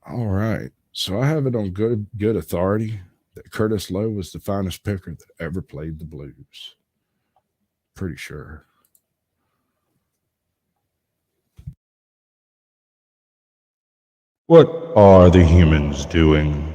All right. So I have it on good authority that Curtis Lowe was the finest picker that ever played the blues. Pretty sure. What are the humans doing?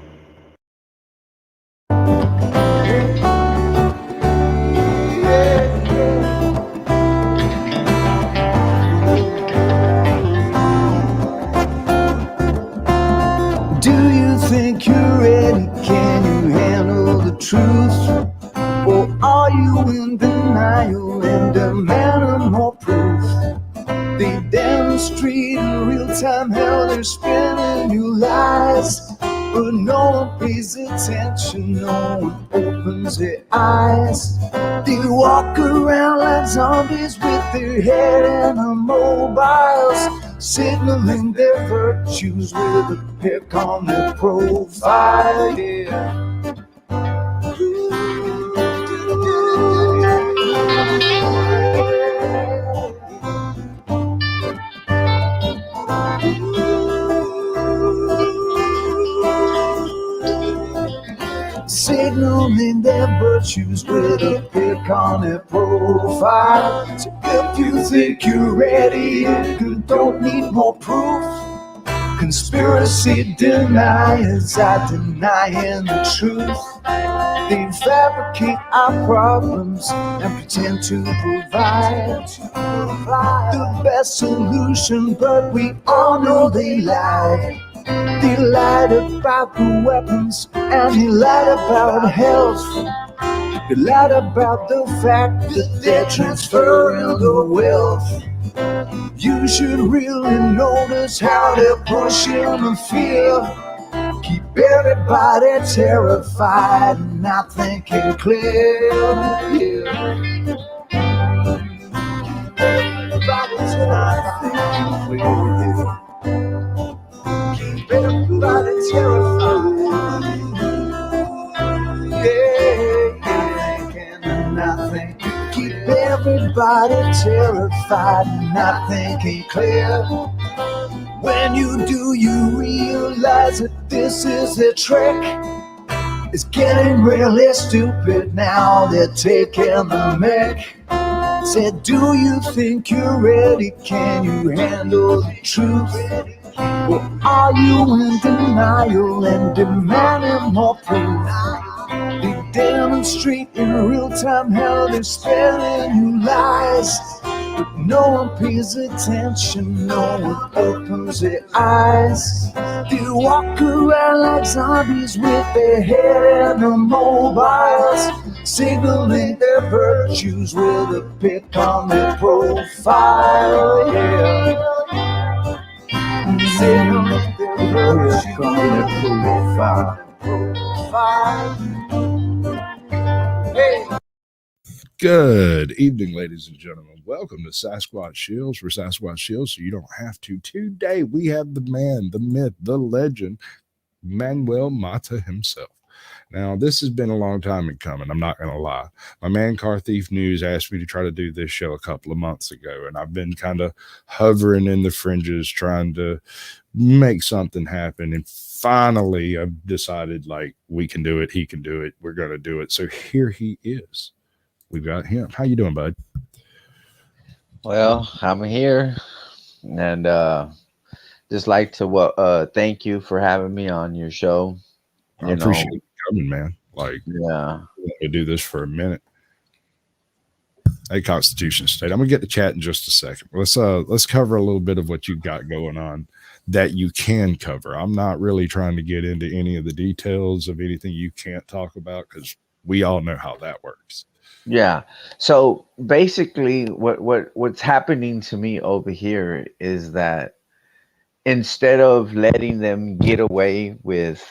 Do you think you're ready? Can you handle the truth? Or are you in denial and demanding more proof? They demonstrate in real time how they're spinning you lies, but no one pays attention, no one opens their eyes. They walk around like zombies with their head in the mobiles, signaling their virtues with a pick on their profile. Yeah. Signaling their virtues with a pick on their profile. So if you think you're ready and you don't need more proof, conspiracy deniers are denying the truth. They fabricate our problems and pretend to provide the best solution, but we all know they lie. They lied about the weapons and they lied about health. They lied about the fact that they're transferring the wealth. You should really notice how they're pushing the fear. Keep everybody terrified and not thinking clear. Yeah. Everybody's not thinking clear. Keep everybody terrified. Yeah, can't do nothing. Keep everybody terrified and not thinking clear. When you do, you realize that this is a trick. It's getting really stupid now, they're taking the mic. Said, do you think you're ready? Can you handle the truth? Or are you in denial and demanding more proof? They demonstrate in real time how they're spelling you lies. But no one pays attention, no one opens their eyes. They walk around like zombies with their head in the mobiles, signaling their virtues with a pick on their profile. Yeah. Signaling their virtues on their profile. Hey. Good evening, ladies and gentlemen. Welcome to Sasquatch Shills. For Sasquatch Shills, so you don't have to. Today we have the man, the myth, the legend, Manuel Mata himself. Now, this has been a long time in coming. I'm not going to lie. My man Car Thief News asked me to try to do this show a couple of months ago, and I've been kind of hovering in the fringes trying to make something happen. And finally, I've decided like we can do it. He can do it. We're going to do it. So here he is. We've got him. How you doing, bud? Well, I'm here and just like to thank you for having me on your show. I You know, appreciate you coming, man. Like, yeah. we do this for a minute. Hey, Constitution State. I'm gonna get to chat in just a second. Let's cover a little bit of what you've got going on that you can cover. I'm not really trying to get into any of the details of anything you can't talk about because we all know how that works. Yeah. So basically what's happening to me over here is that instead of letting them get away with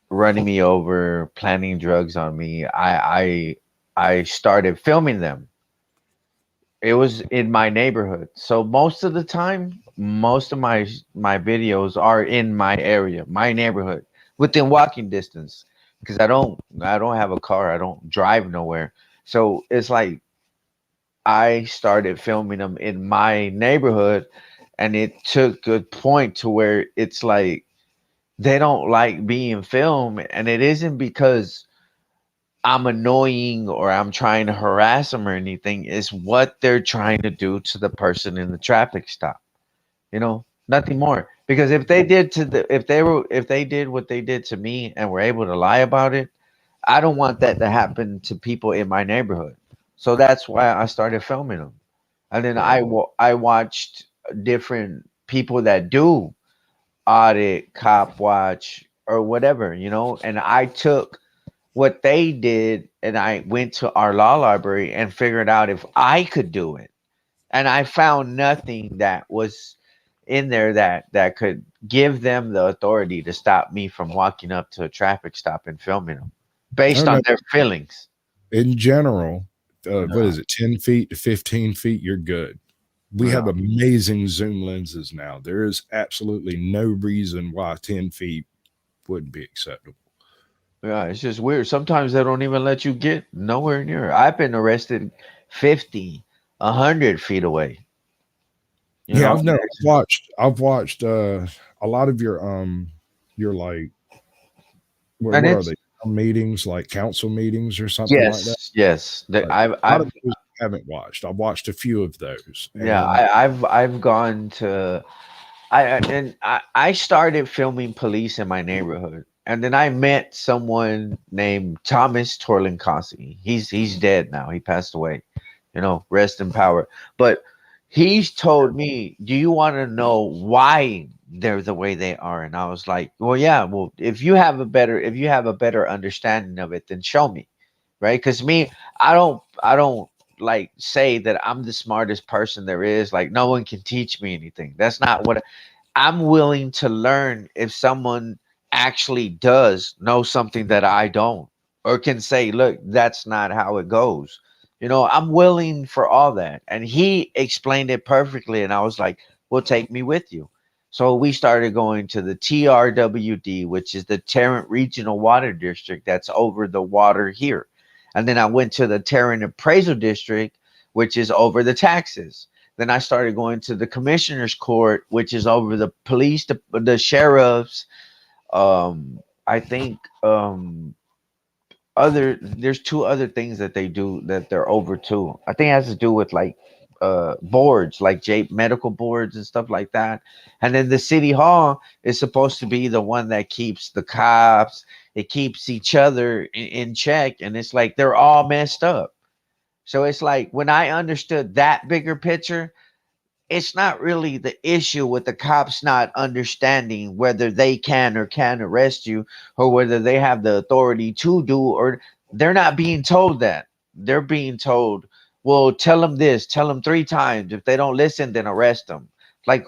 running me over, planning drugs on me, I started filming them. It was in my neighborhood. So most of the time, most of my videos are in my area, my neighborhood, within walking distance. Because I don't have a car. I don't drive nowhere. So it's like I started filming them in my neighborhood, and it took a point to where it's like they don't like being filmed, and it isn't because I'm annoying or I'm trying to harass them or anything. It's what they're trying to do to the person in the traffic stop. Nothing more. Because if they did what they did to me and were able to lie about it, I don't want that to happen to people in my neighborhood. So that's why I started filming them. And then Right. I watched different people that do audit, cop watch, or whatever, and I took what they did and I went to our law library and figured out if I could do it. And I found nothing that was in there that could give them the authority to stop me from walking up to a traffic stop and filming them Oh based no. on their feelings. In general, what Yeah, is it, 10 feet to 15 feet? You're good. We yeah, have amazing zoom lenses now. There is absolutely no reason why 10 feet wouldn't be acceptable. yeah. It's just weird. Sometimes they don't even let you get nowhere near. I've been arrested 50, 100 feet away. You Yeah, know, I've never I've watched a lot of your like and what are it's they, meetings, like council meetings or something like that. yes, yes. Right. A lot of I've those I haven't watched. I've watched a few of those, yeah, and I've gone to I started filming police in my neighborhood, and then I met someone named Thomas Torlincossi. He's dead now. He passed away. Rest in power. But he's told me, "Do you want to know why they're the way they are?" And I was like, "Well, yeah. Well, if you have a better understanding of it, then show me, right? Because me, I don't like say that I'm the smartest person there is. Like no one can teach me anything. That's not what I'm willing to learn if someone actually does know something that I don't, or can say, look, that's not how it goes. I'm willing for all that. And he explained it perfectly. And I was like, well, take me with you. So we started going to the TRWD, which is the Tarrant Regional Water District that's over the water here. And then I went to the Tarrant Appraisal District, which is over the taxes. Then I started going to the commissioner's court, which is over the police, the sheriffs. I think there's two other things that they do that they're over too. I think it has to do with like boards, like medical boards and stuff like that. And then the city hall is supposed to be the one that keeps the cops. It keeps each other in check, and it's like they're all messed up. So it's like when I understood that bigger picture, it's not really the issue with the cops not understanding whether they can or can arrest you, or whether they have the authority to do, or they're not being told that. They're being told, well, tell them this, tell them 3 times. If they don't listen, then arrest them. Like,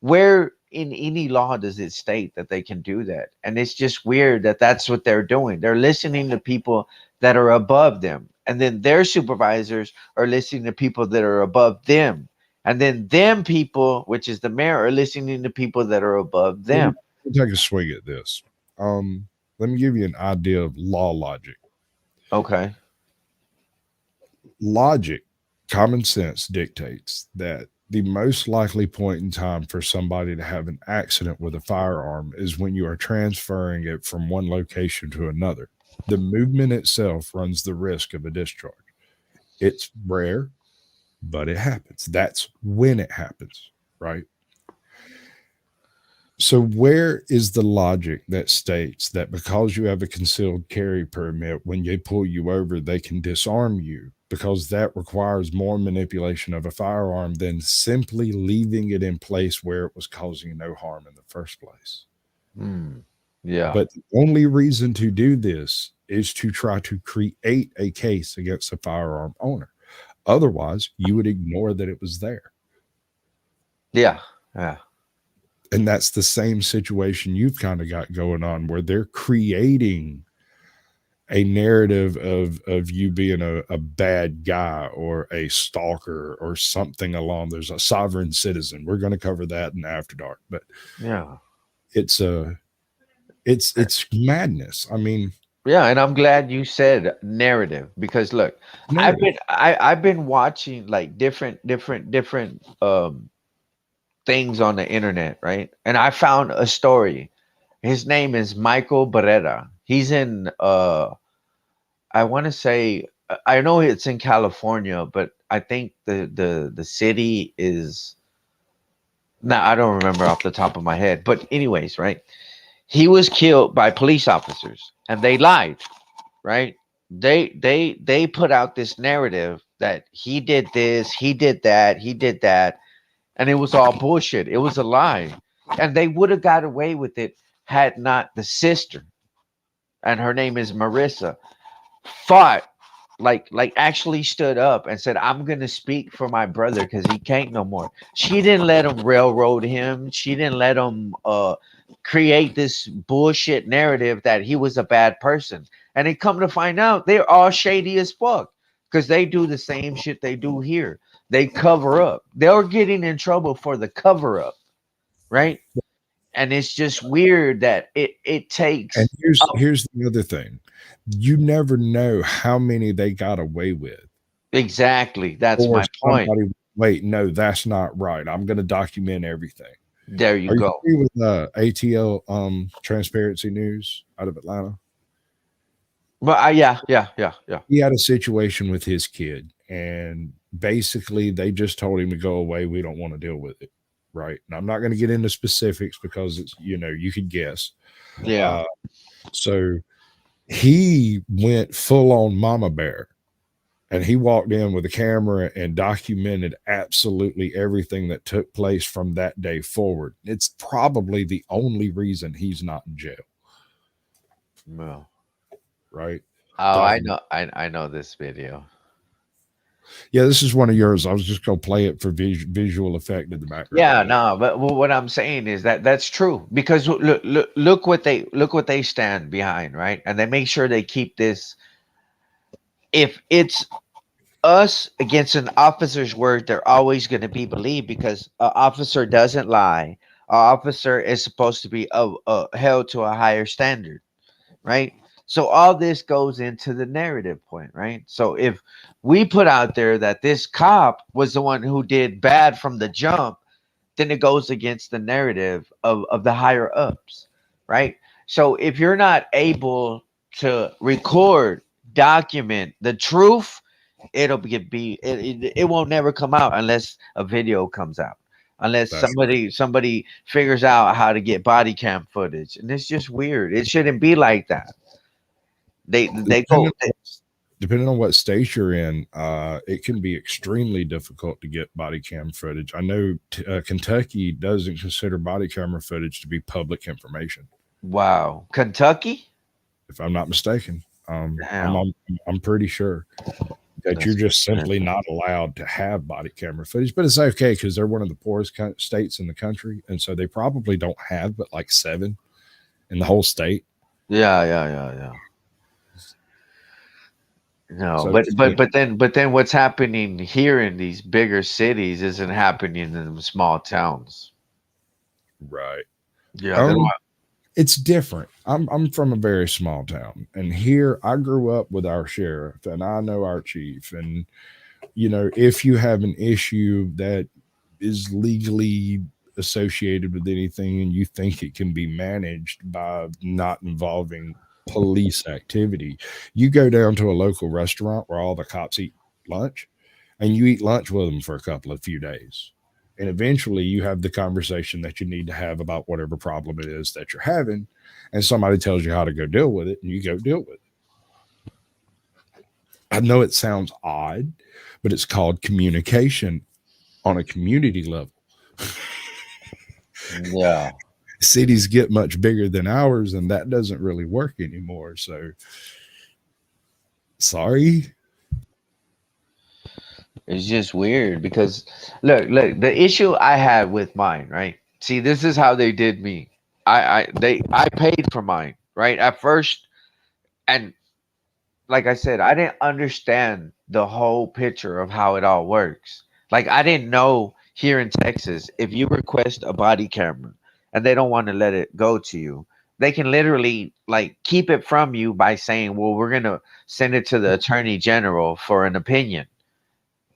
where in any law does it state that they can do that? And it's just weird that that's what they're doing. They're listening to people that are above them, and then their supervisors are listening to people that are above them, and then them people, which is the mayor, are listening to people that are above let them. me take a swing at this. Let me give you an idea of law logic. Okay. Logic, common sense dictates that the most likely point in time for somebody to have an accident with a firearm is when you are transferring it from one location to another. The movement itself runs the risk of a discharge. It's rare, but it happens. That's when it happens, right? So, where is the logic that states that because you have a concealed carry permit, when they pull you over, they can disarm you? Because that requires more manipulation of a firearm than simply leaving it in place where it was causing no harm in the first place. Hmm. Yeah. But the only reason to do this is to try to create a case against a firearm owner. Otherwise, you would ignore that it was there. Yeah. Yeah. And that's the same situation you've kind of got going on, where they're creating a narrative of you being a bad guy or a stalker or something along. There's a sovereign citizen. We're going to cover that in After Dark, but Yeah. it's a it's madness. I mean, Yeah. And I'm glad you said narrative, because look, narrative. I've been watching like different things on the internet, right? And I found a story His name is Michael Barrera. He's in I want to say I know it's in California, but I think the city is now I don't remember off the top of my head. But anyways, right? He was killed by police officers and they lied, right? They put out this narrative that he did this, he did that, he did that, and it was all bullshit. It was a lie. And they would have got away with it had not the sister, and her name is Marissa, fought, like actually stood up and said, I'm gonna speak for my brother because he can't no more. She didn't let him railroad him. She didn't let him create this bullshit narrative that he was a bad person. And they come to find out they're all shady as fuck because they do the same shit they do here. They cover up. They're getting in trouble for the cover up, right? And it's just weird that it And takes here's the other thing. You never know how many they got away with. exactly. That's Or my point. somebody, wait, no, that's not right. I'm going to document everything. There you Are you go. familiar with ATL Transparency News out of Atlanta? But yeah. He had a situation with his kid, and basically they just told him to go away. We don't want to deal with it. Right. And I'm not going to get into specifics because it's, you could guess. Yeah. Uh, so he went full on mama bear, and he walked in with a camera and documented absolutely everything that took place from that day forward. It's probably the only reason he's not in jail. Well, Right. oh, I Document. know. I know this video. Yeah, this is one of yours. I was just going to play it for visual effect in the Yeah, background. no, but what I'm saying is that that's true because look what they stand behind, right? And they make sure they keep this. If it's us against an officer's word, they're always going to be believed because an officer doesn't lie. An officer is supposed to be held to a higher standard, right? So all this goes into the narrative point, right? So if we put out there that this cop was the one who did bad from the jump, then it goes against the narrative of the higher ups, right? So if you're not able to record, document the truth, it won't never come out unless a video comes out, unless That's somebody figures out how to get body cam footage, and it's just weird. It shouldn't be like that. They go. depending on what state you're in, it can be extremely difficult to get body cam footage. I know Kentucky doesn't consider body camera footage to be public information, Wow, Kentucky. if I'm not mistaken. Damn, I'm pretty sure that you're that's just simply not allowed to have body camera footage, but it's okay because they're one of the poorest states in the country, and so they probably don't have but like 7 in the whole state. yeah. No, So but then what's happening here in these bigger cities isn't happening in the small towns. right. Yeah, they don't. Um, it's different. I'm from a very small town, and here I grew up with our sheriff, and I know our chief, and if you have an issue that is legally associated with anything, and you think it can be managed by not involving police activity, you go down to a local restaurant where all the cops eat lunch, and you eat lunch with them for a few days. And eventually you have the conversation that you need to have about whatever problem it is that you're having. And somebody tells you how to go deal with it, and you go deal with it. I know it sounds odd, but it's called communication on a community level. Yeah, Cities get much bigger than ours, and that doesn't really work anymore. So sorry. it's just weird because look, the issue I had with mine, right? See, this is how they did me. I paid for mine, right? At first, and like I said, I didn't understand the whole picture of how it all works. Like I didn't know here in Texas, if you request a body camera and they don't want to let it go to you, they can literally like keep it from you by saying, "Well, we're gonna send it to the attorney general for an opinion,"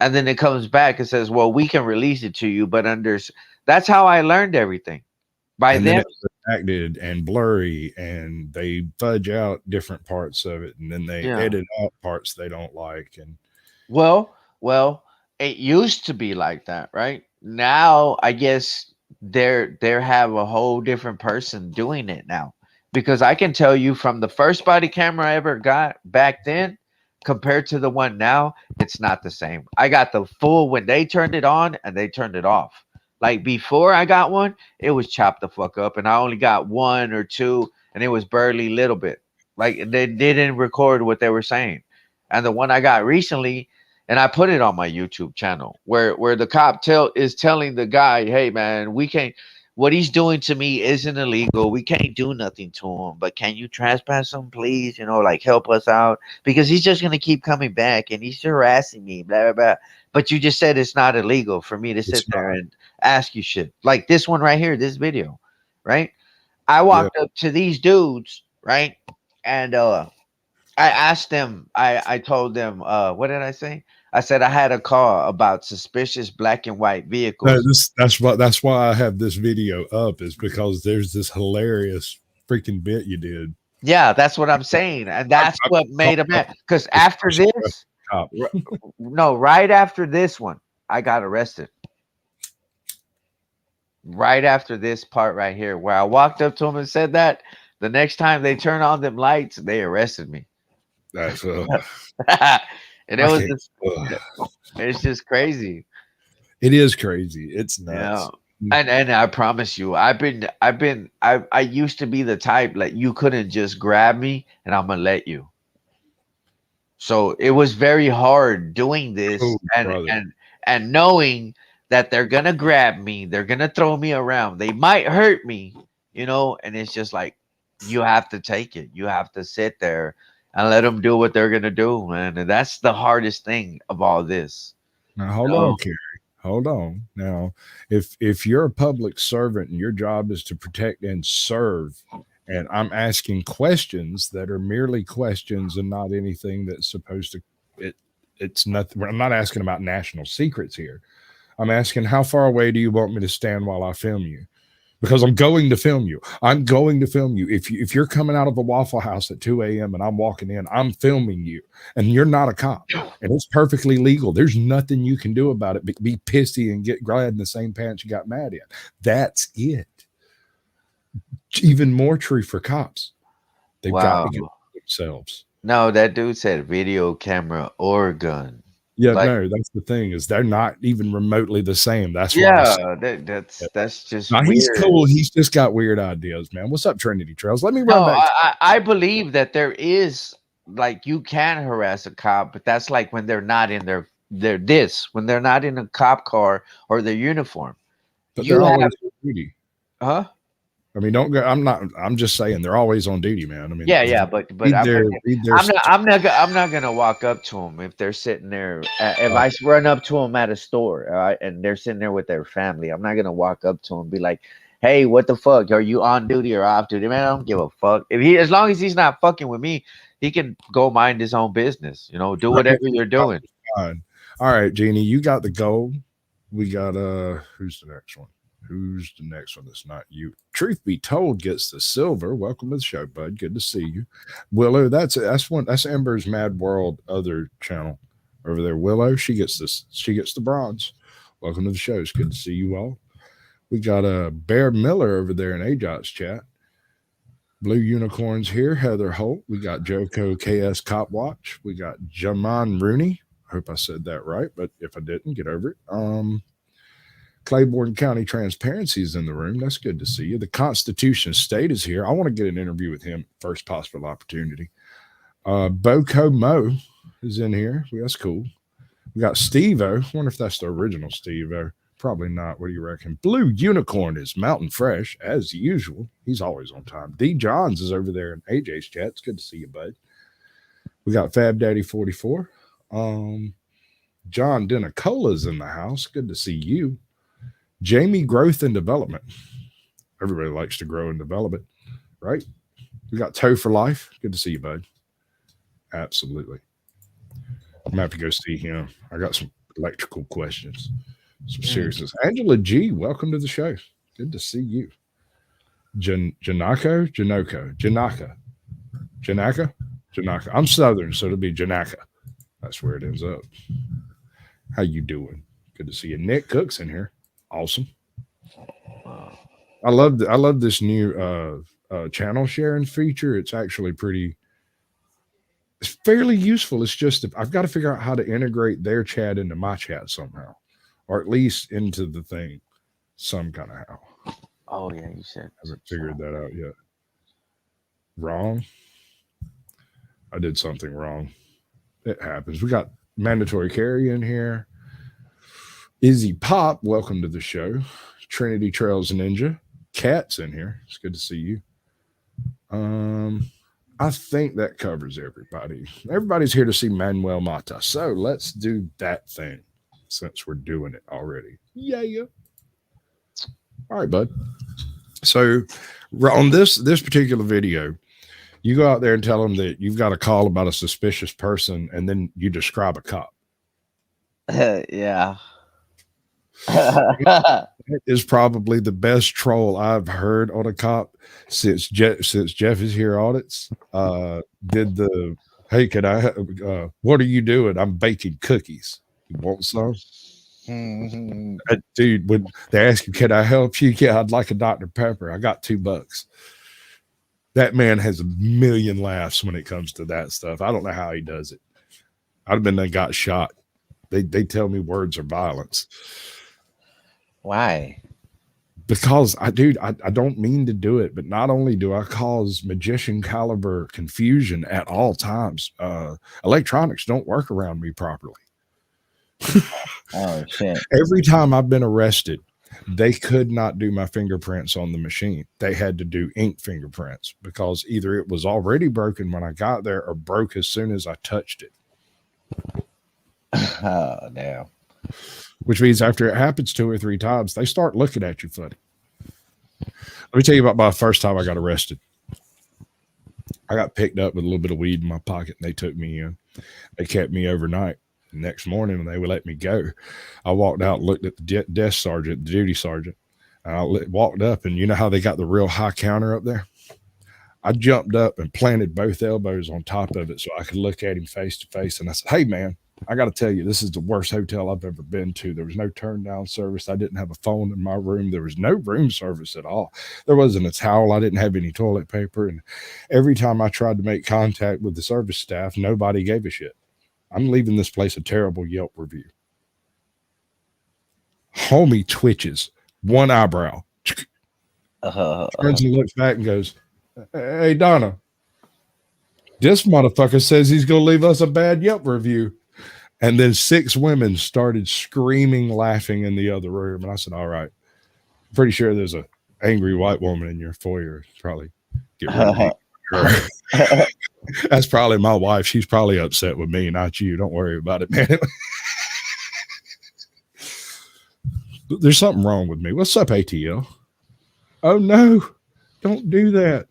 and then it comes back and says, "Well, we can release it to you, but under." That's how I learned everything. By and then them. it's redacted and blurry, and they fudge out different parts of it, and then they Yeah. edit out parts they don't like. And Well, it used to be like that, right? Now, I guess they're have a whole different person doing it now. Because I can tell you from the first body camera I ever got back then compared to the one now, it's not the same. I got the full when they turned it on and they turned it off. Like before I got one, it was chopped the fuck up and I only got one or two and it was barely little bit. Like they didn't record what they were saying. And the one I got recently, and I put it on my YouTube channel where the cop is telling the guy, "Hey man, we can't. What he's doing to me isn't illegal. We can't do nothing to him. But can you trespass him, please? You know, like help us out because he's just gonna keep coming back and he's harassing me, blah blah blah. But you just said it's not illegal for me to sit it's there not. and ask you shit like this one right here, this video, right? I Yeah. walked up to these dudes, right, and I asked them, I told them, what did I say? I said I had a call about suspicious black and white No, vehicles. that's why I have this video up, is because there's this hilarious freaking bit you did. Yeah, that's what I'm saying. And that's I what call made them it mad. Because the after special this, cop. r- no, right after this one, I got arrested. Right after this part right here, where I walked up to him and said that, the next time they turn on them lights, they arrested me. That's And it I was can't. just, it's just crazy. It is crazy. It's Yeah. nuts. And I promise you, I used to be the type like you couldn't just grab me and I'm gonna let you. So it was very hard doing this Oh, brother. and knowing that they're gonna grab me, they're gonna throw me around, they might hurt me, and it's just like you have to take it. You have to sit there and let them do what they're gonna do, man. And that's the hardest thing of all this. Now hold Oh, on, Kerry. Hold on. Now, if you're a public servant and your job is to protect and serve, and I'm asking questions that are merely questions and not anything that's supposed to it it's nothing. I'm not asking about national secrets here. I'm asking, how far away do you want me to stand while I film you? Because I'm going to film you. I'm going to film you. If you're coming out of a Waffle House at 2 a.m. and I'm walking in, I'm filming you, and you're not a cop, and it's perfectly legal. There's nothing you can do about it. Be pissy and get glad in the same pants you got mad in. That's it. Even more true for cops. They've got wow. to get themselves. No, that dude said video camera or gun. Yeah, Like, no, that's the thing, is they're not even remotely the same. That's why I yeah, say that's just now he's weird. cool. He's just got weird ideas, man. What's up, Trinity Trails? Let me No, run back to I believe that there is like you can harass a cop, but that's like when they're not in when they're not in a cop car or their uniform. but they're You have, always on duty. huh? I mean, don't go. I'm not. I'm just saying they're always on duty, man. I mean, Yeah, yeah, but read their read their. I'm not gonna walk up to them if they're sitting there. If I run up to them at a store, and they're sitting there with their family, I'm not gonna walk up to them and be like, "Hey, what the fuck? Are you on duty or off duty?" Man, I don't give a fuck. As long as he's not fucking with me, he can go mind his own business. Do Right, whatever you're doing. fine. All right, Jeannie, you got the gold. We got who's the next one? Who's the next one that's not you? Truth be told gets the silver. Welcome to the show, bud. Good to see you. Willow, that's Ember's Mad World other channel over there. Willow, she gets the bronze. Welcome to the show. It's good to see you all. We got Bear Miller over there in Ajot's chat. Blue Unicorns here. Heather Holt. We got Joko KS Cop Watch. We got Jaman Rooney. I hope I said that right, but if I didn't, get over it. Claiborne County Transparency is in the room. That's good to see you. The Constitution State is here. I want to get an interview with him first possible opportunity. Boko Mo is in here. That's cool. We got Steve-O. I wonder if that's the original Steve-O. Probably not. What do you reckon? Blue Unicorn is Mountain Fresh, as usual. He's always on time. D. Johns is over there in AJ's chat. It's good to see you, bud. We got Fab Daddy 44. John Denacola's in the house. Good to see you. Jamie Growth and Development. Everybody likes to grow and develop it, right? We got Toe for Life. Good to see you, bud. Absolutely. I'm gonna have to go see him. I got some electrical questions. Some seriousness. Angela G, welcome to the show. Good to see you. Janaka. I'm Southern, so it'll be Janaka. That's where it ends up. How you doing? Good to see you. Nick Cook's in here. Awesome. Wow. I love this new channel sharing feature. It's actually pretty. It's fairly useful. It's just I've got to figure out how to integrate their chat into my chat somehow, or at least into the thing, some kind of how. Oh yeah, you said. I haven't figured that out yet. Wrong. I did something wrong. It happens. We got mandatory carry in here. Izzy Pop, welcome to the show. Trinity Trails Ninja. Cat's in here. It's good to see you. I think that covers everybody. Everybody's here to see Manuel Mata. So let's do that thing since we're doing it already. Yeah. All right, bud. So on this particular video, you go out there and tell them that you've got a call about a suspicious person, and then you describe a cop. Yeah. It is probably the best troll I've heard on a cop since Jeff is here audits. Did the hey, can I? What are you doing? I'm baking cookies. You want some? Mhm. Dude, when they ask you, can I help you? Yeah, I'd like a Dr. Pepper. I got $2. That man has a million laughs when it comes to that stuff. I don't know how he does it. I'd have been got shot. They tell me words are violence. Why? Because I don't mean to do it, but not only do I cause magician caliber confusion at all times, electronics don't work around me properly. Oh shit. Every time I've been arrested, they could not do my fingerprints on the machine. They had to do ink fingerprints because either it was already broken when I got there or broke as soon as I touched it. Oh damn. Which means after it happens 2 or 3 times, they start looking at you funny. Let me tell you about my first time I got arrested. I got picked up with a little bit of weed in my pocket, and they took me in. They kept me overnight. The next morning, when they would let me go, I walked out and looked at the desk sergeant, the duty sergeant. I walked up, and you know how they got the real high counter up there? I jumped up and planted both elbows on top of it so I could look at him face to face. And I said, hey, man, I got to tell you, this is the worst hotel I've ever been to. There was no turn down service. I didn't have a phone in my room. There was no room service at all. There wasn't a towel. I didn't have any toilet paper. And every time I tried to make contact with the service staff, nobody gave a shit. I'm leaving this place a terrible Yelp review. Homie twitches, one eyebrow. Turns and looks back and goes, hey, Donna, this motherfucker says he's going to leave us a bad Yelp review. And then 6 women started screaming, laughing in the other room. And I said, all right, I'm pretty sure there's a angry white woman in your foyer. Probably get rid of her. That's probably my wife. She's probably upset with me, not you. Don't worry about it, man. There's something wrong with me. What's up, ATL? Oh, no. Don't do that.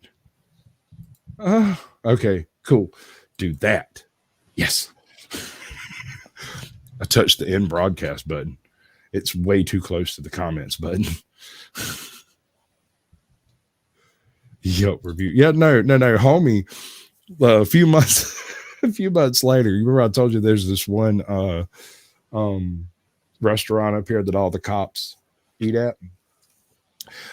Okay, cool. Do that. Yes. I touched the end broadcast button. It's way too close to the comments button. Yelp review. Yeah, no. Homie, a few months later, you remember I told you there's this one restaurant up here that all the cops eat at?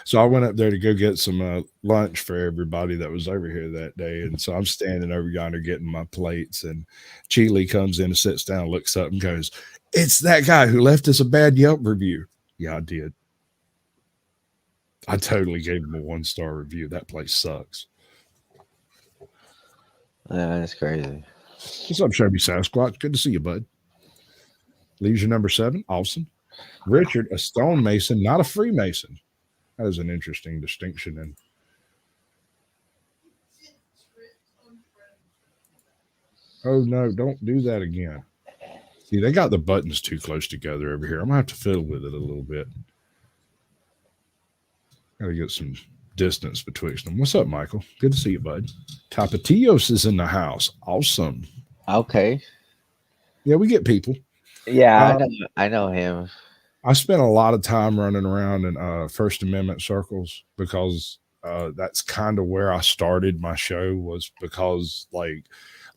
So I went up there to go get some lunch for everybody that was over here that day. And so I'm standing over yonder getting my plates, and Chile comes in and sits down, looks up and goes, it's that guy who left us a bad Yelp review. Yeah, I did. I totally gave him a 1-star review. That place sucks. Yeah, that's crazy. What's up, Shelby Sasquatch? Good to see you, bud. Leisure number 7. Awesome. Richard, a stonemason, not a Freemason. That is an interesting distinction. And oh no, don't do that again. See, they got the buttons too close together over here. I'm gonna have to fiddle with it a little bit. Gotta get some distance betwixt them. What's up, Michael? Good to see you, bud. Tapatios is in the house. Awesome. Okay. Yeah, we get people. Yeah, I know him. I spent a lot of time running around in First Amendment circles because that's kind of where I started my show, was because like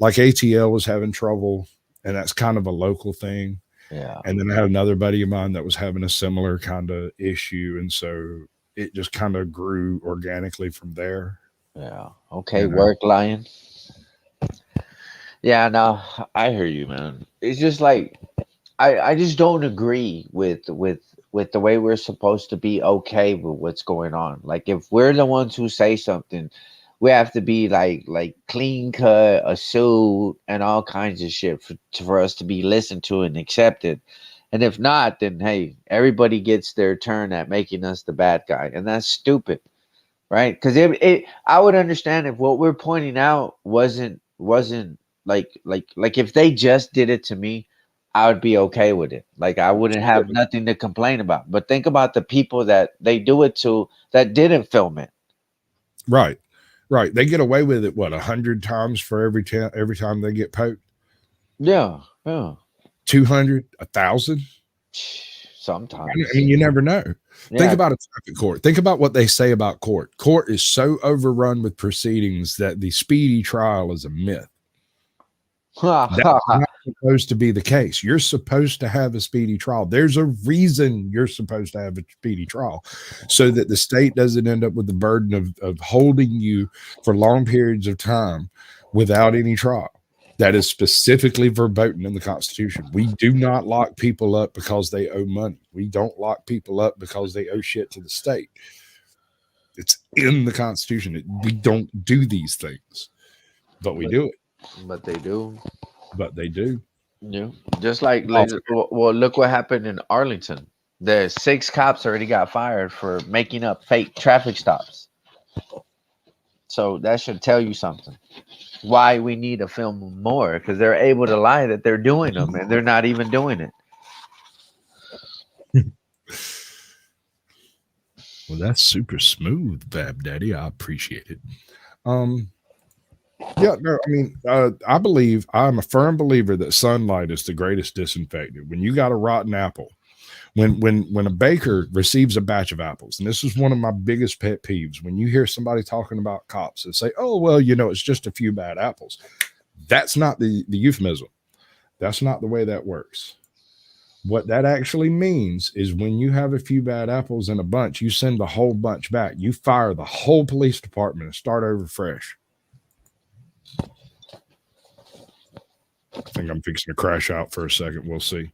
ATL was having trouble, and that's kind of a local thing. Yeah. And then I had another buddy of mine that was having a similar kind of issue, and so it just kind of grew organically from there. Yeah. Okay, You know, work lion. Yeah, no, I hear you, man. It's just like I just don't agree with the way we're supposed to be okay with what's going on. Like if we're the ones who say something, we have to be like clean cut, a suit, and all kinds of shit for us to be listened to and accepted. And if not, then hey, everybody gets their turn at making us the bad guy, and that's stupid, right? Because I would understand if what we're pointing out wasn't like if they just did it to me, I would be okay with it. Like I wouldn't have absolutely. nothing to complain about. But think about the people that they do it to that didn't film it. Right, right. They get away with it what 100 times for every time they get poked. Yeah, yeah. 200, 1,000. I Sometimes, mean, you never know. Think yeah. about a traffic court. Think about what they say about court. Court is so overrun with proceedings that the speedy trial is a myth. That's not supposed to be the case. You're supposed to have a speedy trial. There's a reason you're supposed to have a speedy trial, so that the state doesn't end up with the burden of holding you for long periods of time without any trial. That is specifically verboten in the Constitution. We do not lock people up because they owe money. We don't lock people up because they owe shit to the state. It's in the Constitution. We don't do these things, but we do it. But they do. But they do. Yeah. Just like well, look what happened in Arlington. The 6 cops already got fired for making up fake traffic stops. So that should tell you something. Why we need to film more, because they're able to lie that they're doing them and they're not even doing it. Well, that's super smooth, Bab Daddy. I appreciate it. Yeah, no, I mean, I'm a firm believer that sunlight is the greatest disinfectant. When you got a rotten apple, when a baker receives a batch of apples, and this is one of my biggest pet peeves, when you hear somebody talking about cops and say, "Oh, well, it's just a few bad apples," that's not the euphemism. That's not the way that works. What that actually means is when you have a few bad apples in a bunch, you send the whole bunch back. You fire the whole police department and start over fresh. I think I'm fixing to crash out for a second. We'll see.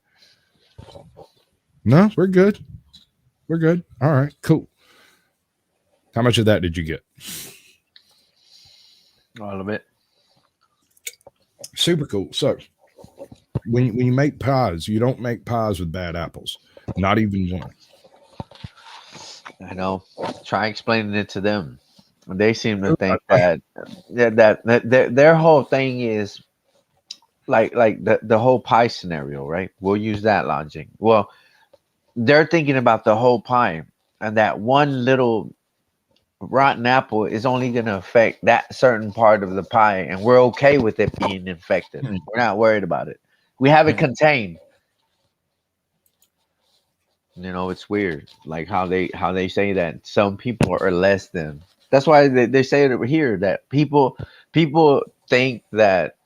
No, we're good. We're good. All right, cool. How much of that did you get? All of it. Super cool. So when you make pies, you don't make pies with bad apples. Not even one. I know. Try explaining it to them. They seem to think that their whole thing is like the whole pie scenario, right? We'll use that logic. Well, they're thinking about the whole pie, and that one little rotten apple is only going to affect that certain part of the pie, and we're okay with it being infected. We're not worried about it. We have it contained. It's weird, like how they say that some people are less than. That's why they say it over here, that people think that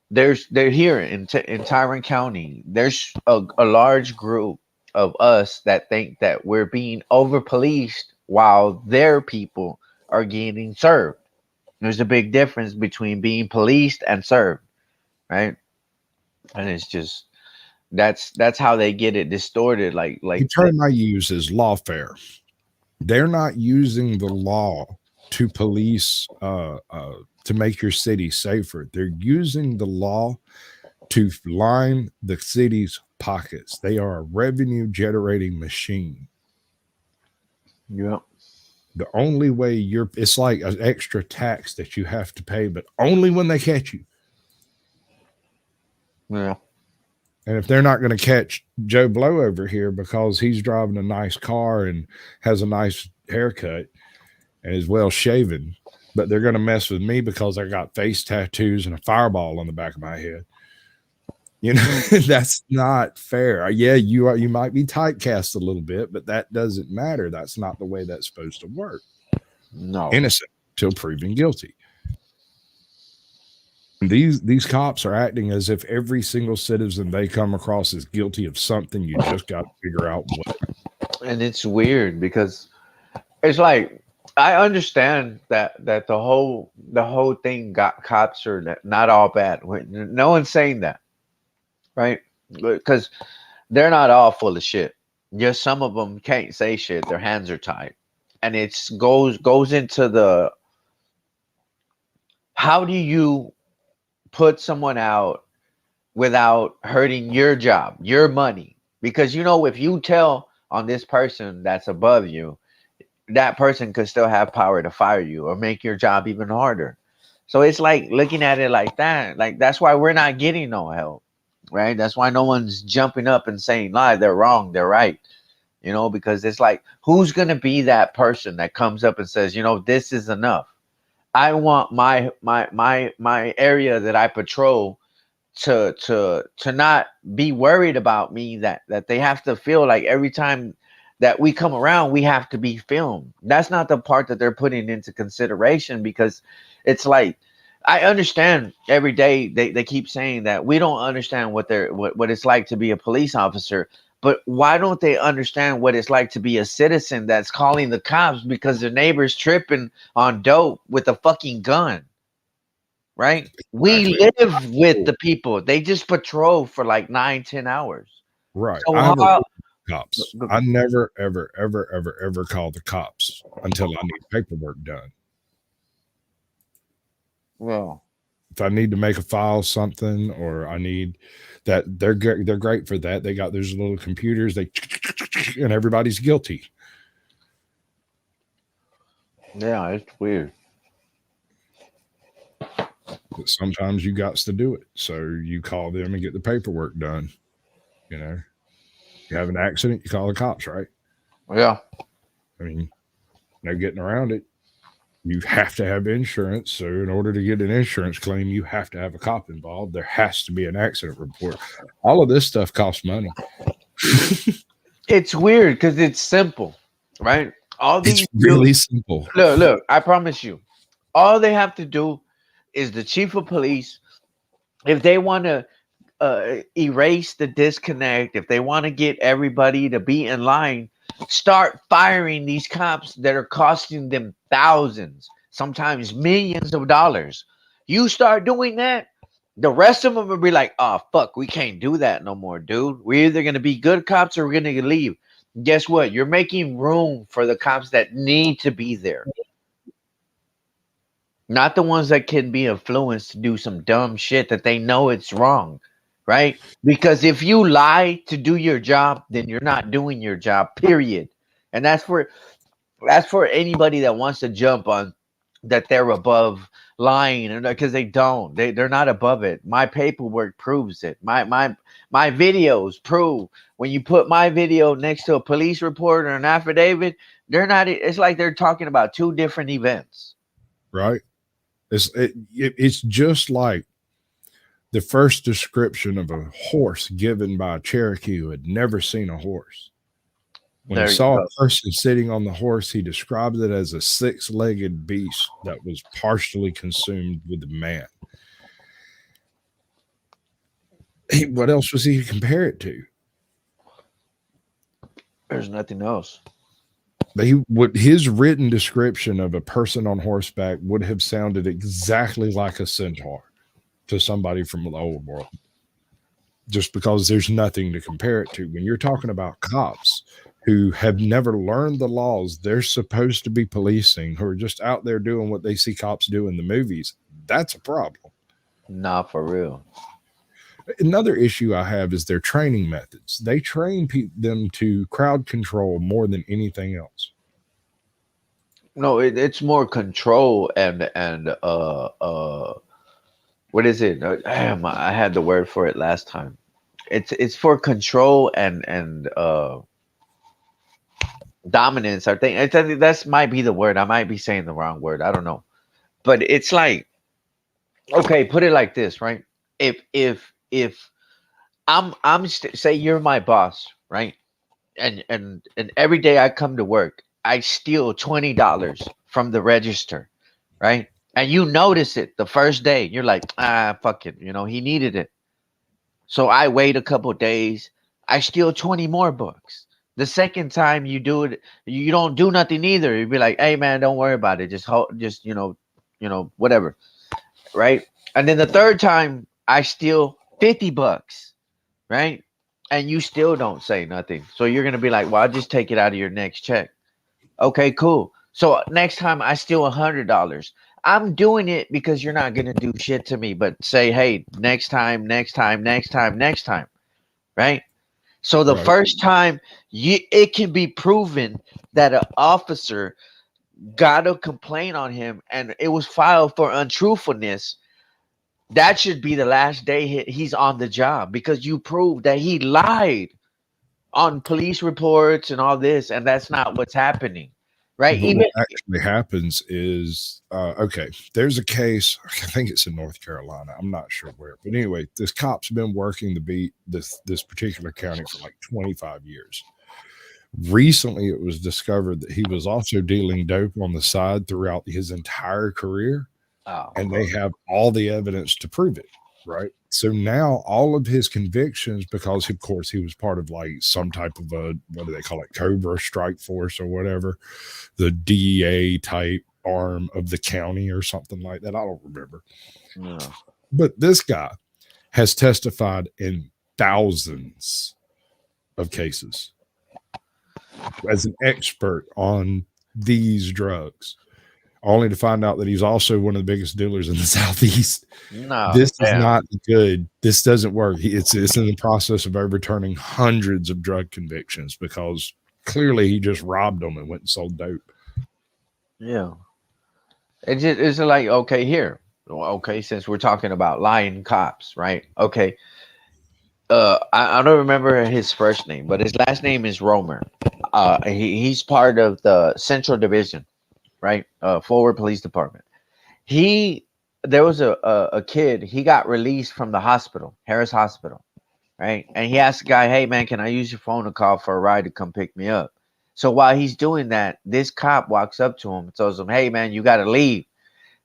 they're here in Tyrant County. There's a large group of us that think that we're being over policed while their people are getting served. There's a big difference between being policed and served, right? And it's just that's how they get it distorted. The term I use is lawfare. They're not using the law to police to make your city safer. They're using the law to line the city's pockets. They are a revenue generating machine. Yeah. The only way it's like an extra tax that you have to pay, but only when they catch you. Yeah. And if they're not going to catch Joe Blow over here because he's driving a nice car and has a nice haircut and is well shaven, but they're going to mess with me because I got face tattoos and a fireball on the back of my head. That's not fair. Yeah, you might be typecast a little bit, but that doesn't matter. That's not the way that's supposed to work. No. innocent till proven guilty. And these cops are acting as if every single citizen they come across is guilty of something. You just got to figure out what. And it's weird because it's like I understand that the whole thing got cops are not all bad. No one's saying that, right? Because they're not all full of shit. Just some of them can't say shit. Their hands are tied, and it's goes into the how do you put someone out without hurting your job, your money? Because if you tell on this person that's above you, that person could still have power to fire you or make your job even harder. So it's like looking at it like that. Like that's why we're not getting no help, right? That's why no one's jumping up and saying, "Lie, they're wrong, they're right." Because it's like, who's gonna be that person that comes up and says, this is enough. I want my area that I patrol to not be worried about me, that they have to feel like every time that we come around we have to be filmed. That's not the part that they're putting into consideration, because it's like I understand every day they keep saying that we don't understand what it's like to be a police officer, but why don't they understand what it's like to be a citizen that's calling the cops because their neighbor's tripping on dope with a fucking gun? Right? We Exactly. live with the people. They just patrol for like 9-10 hours. Right. So I have a how? cops. I never, ever, ever, ever, ever call the cops until I need paperwork done. Well, If I need to make a file something, or I need that, they're great for that. They got those little computers, and everybody's guilty. yeah, it's weird. But sometimes you got to do it. So you call them and get the paperwork done. You have an accident, you call the cops, right? Yeah. I mean, no getting around it. You have to have insurance. So in order to get an insurance claim, you have to have a cop involved. There has to be an accident report. All of this stuff costs money. It's weird because it's simple, right? All these It's really simple. look, I promise you, all they have to do is the chief of police, if they want to erase the disconnect, if they want to get everybody to be in line, start firing these cops that are costing them thousands, sometimes millions of dollars. You start doing that, the rest of them will be like, "Oh fuck, we can't do that no more, dude. We're either gonna be good cops or we're gonna leave." Guess what? You're making room for the cops that need to be there, not the ones that can be influenced to do some dumb shit that they know it's wrong, right? Because if you lie to do your job, then you're not doing your job, period. And that's for anybody that wants to jump on that they're above lying, and because they don't, they're not above it. My paperwork proves it. My videos prove, when you put my video next to a police report or an affidavit, they're not, it's like they're talking about two different events. Right? It's just like the first description of a horse given by a Cherokee who had never seen a horse. When There he you saw go. a person sitting on the horse, he described it as a six-legged beast that was partially consumed with man. What else was he to compare it to? There's nothing else. His written description of a person on horseback would have sounded exactly like a centaur to somebody from the old world, just because there's nothing to compare it to. When you're talking about cops who have never learned the laws they're supposed to be policing, who are just out there doing what they see cops do in the movies, that's a problem. Not for real. Another issue I have is their training methods. They train them to crowd control more than anything else. No, it's more control and what is it? Damn, I had the word for it last time. It's for control and dominance. I think that's might be the word. I might be saying the wrong word. I don't know. But it's like, okay, put it like this, right? If say you're my boss, right? And every day I come to work, I steal $20 from the register, right? And you notice it the first day. You're like, fuck it. He needed it. So I wait a couple days. I steal 20 more books. The second time you do it, you don't do nothing either. You'd be like, hey man, don't worry about it. Just whatever. Right. And then the third time I steal 50 bucks. Right. And you still don't say nothing. So you're going to be like, well, I'll just take it out of your next check. Okay, cool. So next time I steal $100. I'm doing it because you're not going to do shit to me, but say, hey, next time, next time, next time, next time. Right. So the Right. first time it can be proven that an officer got a complaint on him and it was filed for untruthfulness. That should be the last day he's on the job, because you proved that he lied on police reports and all this, and that's not what's happening, right? But Even what actually happens is, okay, there's a case, I think it's in North Carolina. I'm not sure where. But anyway, this cop's been working the beat, this particular county for like 25 years. Recently, it was discovered that he was also dealing dope on the side throughout his entire career. And they have all the evidence to prove it, right? So now all of his convictions, because of course he was part of like some type of a, what do they call it, Cobra Strike Force or whatever, the DEA type arm of the county or something like that. I don't remember. No. But this guy has testified in thousands of cases as an expert on these drugs, only to find out that he's also one of the biggest dealers in the Southeast. No, This is not good. This doesn't work. It's in the process of overturning hundreds of drug convictions because clearly he just robbed them and went and sold dope. Yeah. It's like, okay, here. Okay, since we're talking about lying cops, right? Okay. I don't remember his first name, but his last name is Romer. He's part of the Central Division, right? Forward Police Department. There was a kid, he got released from the hospital, Harris Hospital, right? And he asked the guy, hey man, can I use your phone to call for a ride to come pick me up? So while he's doing that, this cop walks up to him and tells him, hey man, you got to leave.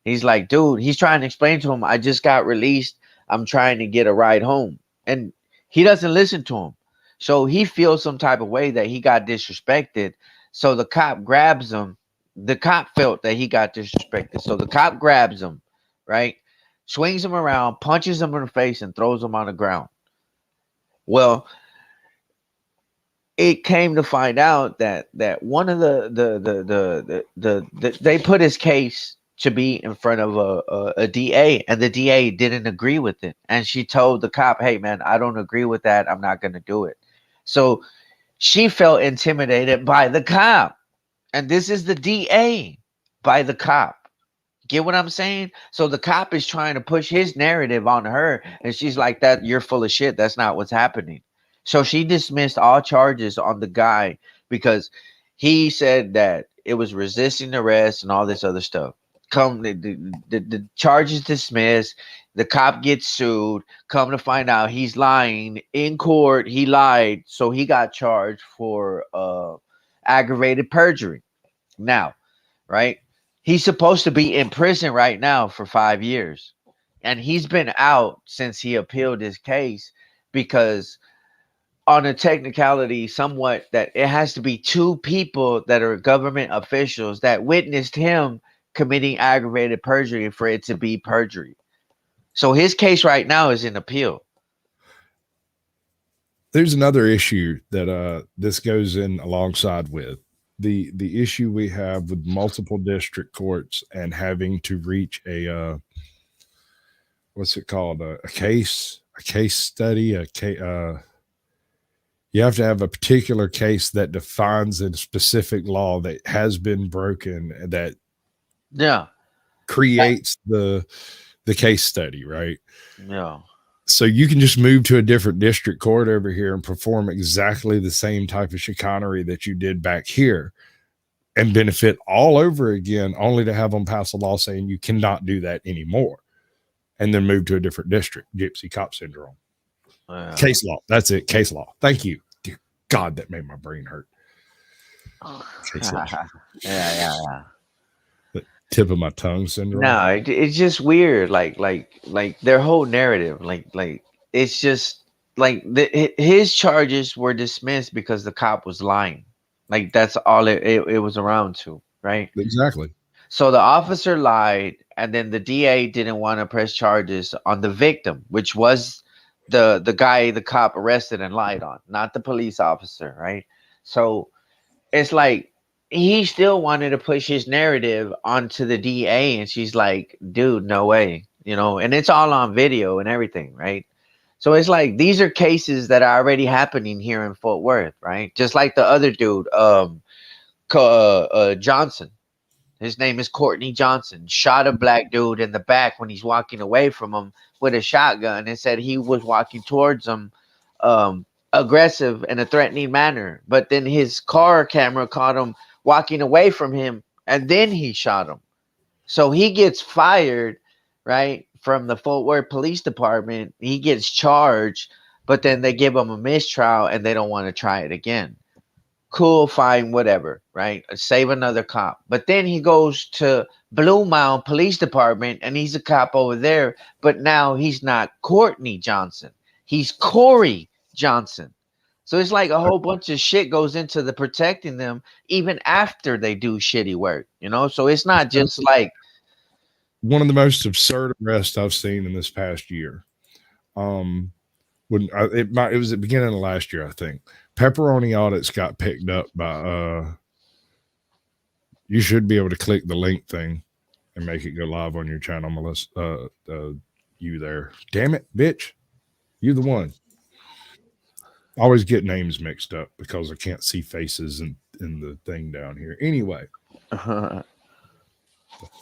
He's like, dude, he's trying to explain to him, I just got released. I'm trying to get a ride home. And he doesn't listen to him. So he feels some type of way that he got disrespected. So the cop grabs him. The cop felt that he got disrespected. So the cop grabs him, right? Swings him around, punches him in the face, and throws him on the ground. Well, it came to find out that one of they put his case to be in front of a DA, and the DA didn't agree with it. And she told the cop, hey man, I don't agree with that. I'm not going to do it. So she felt intimidated by the cop. And this is the DA, by the cop. Get what I'm saying? So the cop is trying to push his narrative on her. And she's like, that you're full of shit. That's not what's happening. So she dismissed all charges on the guy because he said that it was resisting arrest and all this other stuff. The charges dismissed. The cop gets sued. Come to find out he's lying in court. He lied. So he got charged for aggravated perjury. Now, right? He's supposed to be in prison right now for 5 years. And he's been out since he appealed his case because on a technicality somewhat that it has to be two people that are government officials that witnessed him committing aggravated perjury for it to be perjury. So his case right now is in appeal. There's another issue that this goes in alongside with the issue we have with multiple district courts and having to reach a what's it called, a case study, you have to have a particular case that defines a specific law that has been broken, that creates the case study, right? Yeah. So you can just move to a different district court over here and perform exactly the same type of chicanery that you did back here and benefit all over again, only to have them pass a law saying you cannot do that anymore, and then move to a different district. Gypsy cop syndrome. Case law. That's it. Case law. Thank you. Dear God, that made my brain hurt. Yeah. tip of my tongue syndrome. No, it's just weird. Like their whole narrative. Like it's just like his charges were dismissed because the cop was lying. Like that's all it was around to, right? Exactly. So the officer lied, and then the DA didn't want to press charges on the victim, which was the guy the cop arrested and lied on, not the police officer, right? So it's like he still wanted to push his narrative onto the DA, and she's like, dude, no way, and it's all on video and everything, right? So it's like these are cases that are already happening here in Fort Worth, right? Just like the other dude, Johnson. His name is Courtney Johnson. Shot a black dude in the back when he's walking away from him with a shotgun, and said he was walking towards him aggressive in a threatening manner. But then his car camera caught him walking away from him, and then he shot him. So he gets fired, right, from the Fort Worth Police Department. He gets charged, but then they give him a mistrial and they don't want to try it again. Cool, fine, whatever, right? Save another cop. But then he goes to Blue Mound Police Department, and he's a cop over there. But now he's not Courtney Johnson. He's Corey Johnson. So it's like a whole bunch of shit goes into the protecting them even after they do shitty work, So it's not just like one of the most absurd arrests I've seen in this past year. It was at the beginning of last year, I think. Pepperoni audits got picked up by you should be able to click the link thing and make it go live on your channel, Melissa. You there. Damn it, bitch. You the one. I always get names mixed up because I can't see faces in the thing down here. Anyway. The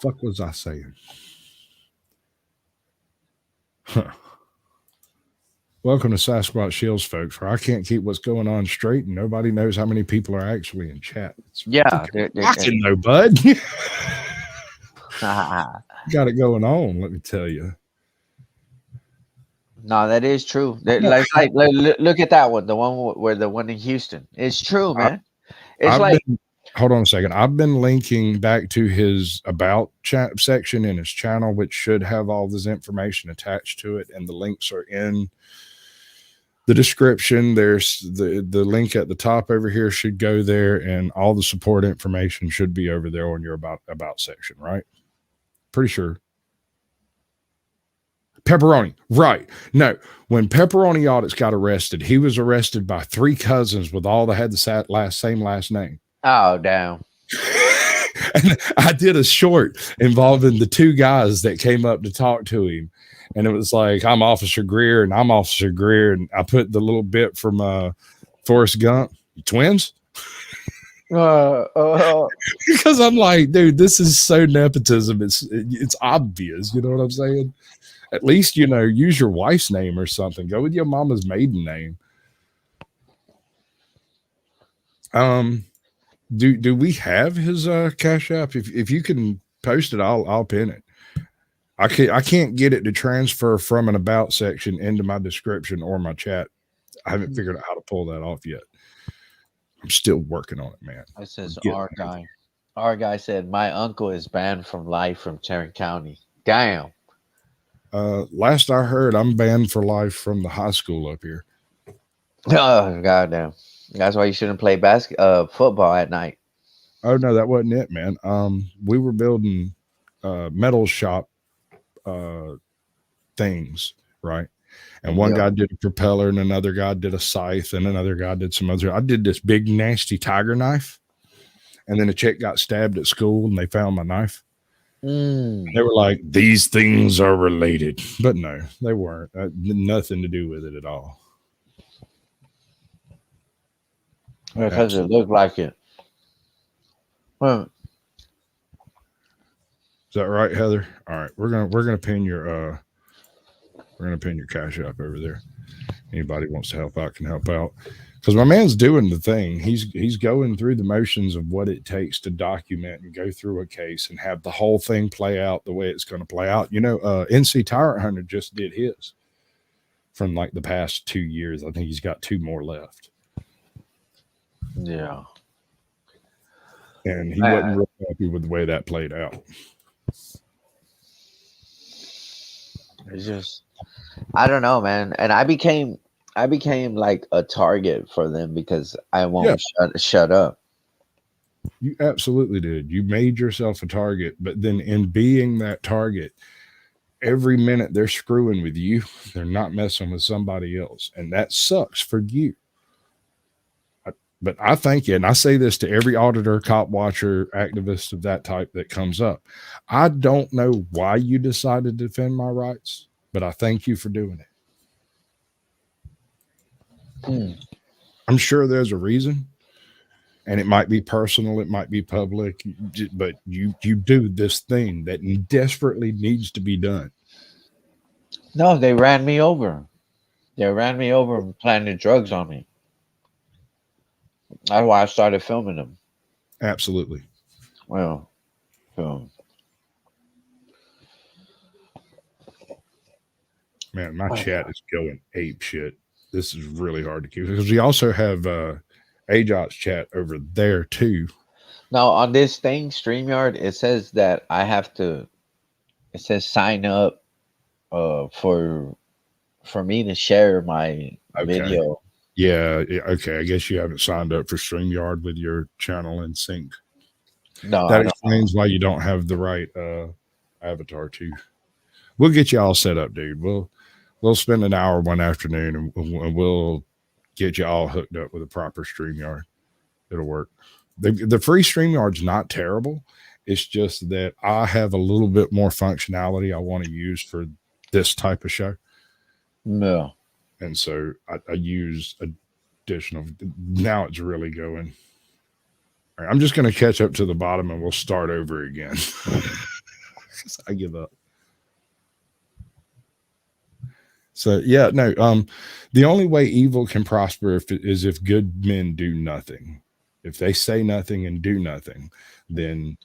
fuck was I saying? Huh. Welcome to Sasquatch Shills, folks, where I can't keep what's going on straight and nobody knows how many people are actually in chat. Yeah. Fucking no, bud. Got it going on, let me tell you. No, that is true. Look at that one, the one in Houston. It's true, man. Hold on a second. I've been linking back to his about chat section in his channel, which should have all this information attached to it, and the links are in the description. There's the link at the top over here should go there, and all the support information should be over there on your about section, right? Pretty sure. Pepperoni, right? No, when Pepperoni Audits got arrested, he was arrested by 3 cousins with all that had the same last name. Oh, damn. And I did a short involving the 2 guys that came up to talk to him. And it was like, I'm Officer Greer and I'm Officer Greer. And I put the little bit from Forrest Gump. Twins? Because I'm like, dude, this is so nepotism. It's obvious. You know what I'm saying? At least, use your wife's name or something. Go with your mama's maiden name. Do we have his Cash App? If you can post it, I'll pin it. I can't get it to transfer from an about section into my description or my chat. I haven't figured out how to pull that off yet. I'm still working on it, man. It says our guy. Our guy said my uncle is banned from life from Tarrant County. Damn. Last I heard, I'm banned for life from the high school up here. Oh, goddamn. That's why you shouldn't play football at night. Oh, no, that wasn't it, man. We were building metal shop things, right? And one guy did a propeller and another guy did a scythe and another guy did some other. I did this big, nasty tiger knife. And then a chick got stabbed at school and they found my knife. They were like, these things are related. But no, they weren't. Nothing to do with it at all. Because it looked like it. Well, is that right, Heather? All right, we're gonna pin your Cash App over there. Anybody wants to help out can help out. Because my man's doing the thing. He's going through the motions of what it takes to document and go through a case and have the whole thing play out the way it's going to play out. NC Tyrant Hunter just did his from like the past 2 years. I think he's got 2 more left. Yeah. And he wasn't real happy with the way that played out. It's just I don't know, man. And I became like a target for them because I Yeah, won't shut up. you absolutely did. You made yourself a target, but then in being that target, every minute they're screwing with you, they're not messing with somebody else. And that sucks for you. But I thank you, and I say this to every auditor, cop watcher, activist of that type that comes up. I don't know why you decided to defend my rights, but I thank you for doing it. Mm. I'm sure there's a reason, and it might be personal, it might be public, but you do this thing that desperately needs to be done. No, they ran me over. They ran me over and planted drugs on me. That's why I started filming them. Absolutely. Well, so Man, my chat is going ape shit. This is really hard to keep because we also have AJOT's chat over there too. now on this thing, StreamYard, it says that I have to. It says sign up for me to share my Okay. video. Okay. I guess you haven't signed up for StreamYard with your channel in sync. No, I That don't know. explains why you don't have the right avatar too. We'll get you all set up, dude. We'll spend an hour one afternoon and we'll get you all hooked up with a proper StreamYard. It'll work. The free StreamYard's not terrible. It's just that I have a little bit more functionality I want to use for this type of show. No. And so I use additional. Now it's really going. All right, I'm just going to catch up to the bottom and we'll start over again. I give up. So yeah, no. The only way evil can prosper is if good men do nothing. If they say nothing and do nothing, then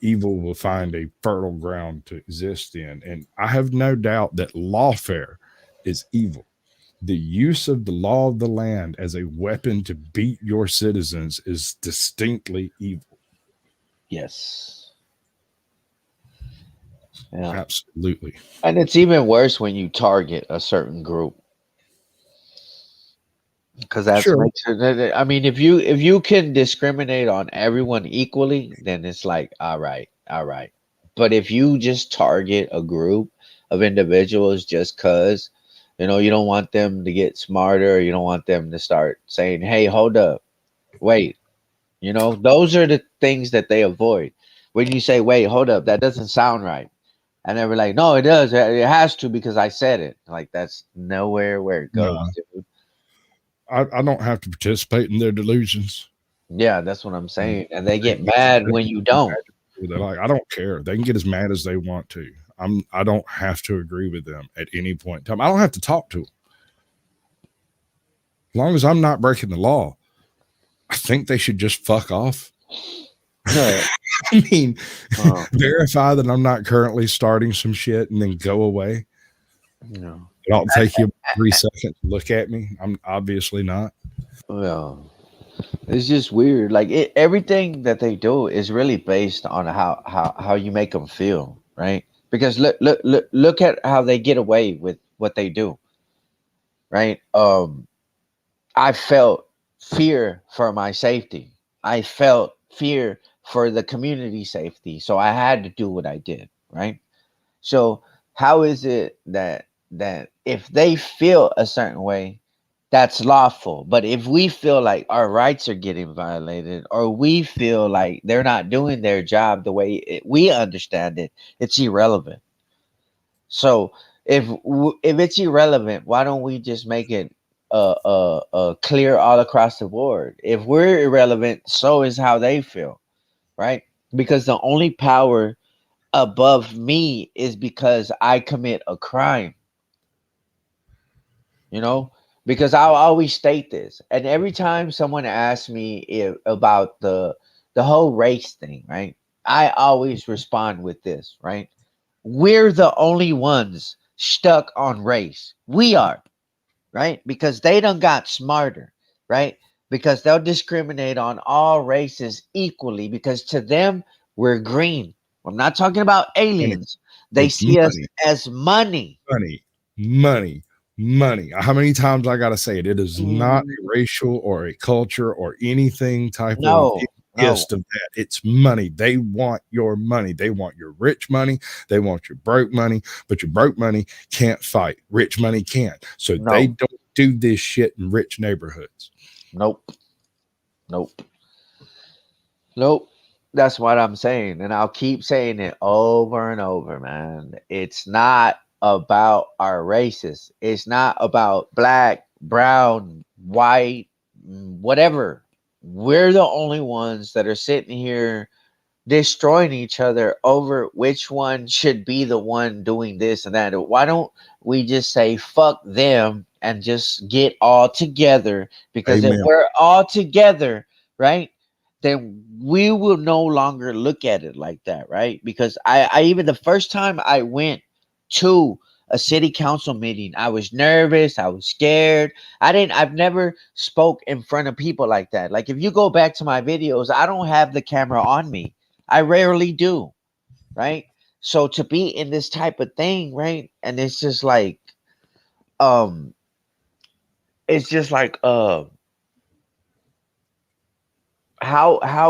evil will find a fertile ground to exist in. And I have no doubt that lawfare is evil. The use of the law of the land as a weapon to beat your citizens is distinctly evil. Yes. Yeah. Absolutely. And it's even worse when you target a certain group because that's Sure. makes it. I mean, if you can discriminate on everyone equally, then it's like all right, all right. But if you just target a group of individuals just cause you don't want them to get smarter, or you don't want them to start saying, "Hey, hold up, wait." Those are the things that they avoid. When you say, "Wait, hold up, that doesn't sound right." And they were like, "No, it does. It has to because I said it." Like that's nowhere where it goes, No, dude. I don't have to participate in their delusions. Yeah, that's what I'm Um, saying. And they They, get mad they when can you get don't. mad at me. They're like, I don't care. They can get as mad as they want to. I don't have to agree with them at any point in time. I don't have to talk to them. As long as I'm not breaking the law, I think they should just fuck off. No, I mean, uh, verify that I'm not currently starting some shit and then go away. no. It ought to take you 3 seconds to look at me. I'm obviously not. Well, it's just weird. Like everything that they do is really based on how you make them feel, right? Because look at how they get away with what they do, right? I felt fear for my safety. I felt fear for the community safety. So I had to do what I did, right? So how is it that if they feel a certain way, that's lawful. But if we feel like our rights are getting violated, or we feel like they're not doing their job the way we understand it, it's irrelevant. So if it's irrelevant, why don't we just make it clear all across the board? If we're irrelevant, so is how they feel, right? Because the only power above me is because I commit a crime, you know? Because I'll always state this, and every time someone asks me about the whole race thing, right? I always respond with this, right? We're the only ones stuck on race. We are, right? Because they done got smarter, right? Because they'll discriminate on all races equally because to them, we're green. I'm not talking about And aliens. They It's see us money, as money. money, money, money. How many times I got to say it? It is not Mm, a racial or a culture or anything type of no, no, gist of that. It's money. They want your money. They want your rich money. They want your broke money, but your broke money can't fight. Rich money can't. So they no, don't do this shit in rich neighborhoods. nope, nope, nope. That's what I'm saying. And I'll keep saying it over and over, man. It's not about our races. It's not about black, brown, white, whatever. We're the only ones that are sitting here destroying each other over which one should be the one doing this and that. Why don't we just say fuck them and just get all together? Because if Amen. we're all together, right, then we will no longer look at it like that, right? Because I even the first time I went to a city council meeting, I was nervous, I was scared. I've never spoke in front of people like that. Like if you go back to my videos, I don't have the camera on me. I rarely do, right? So to be in this type of thing, right? And um it's just like how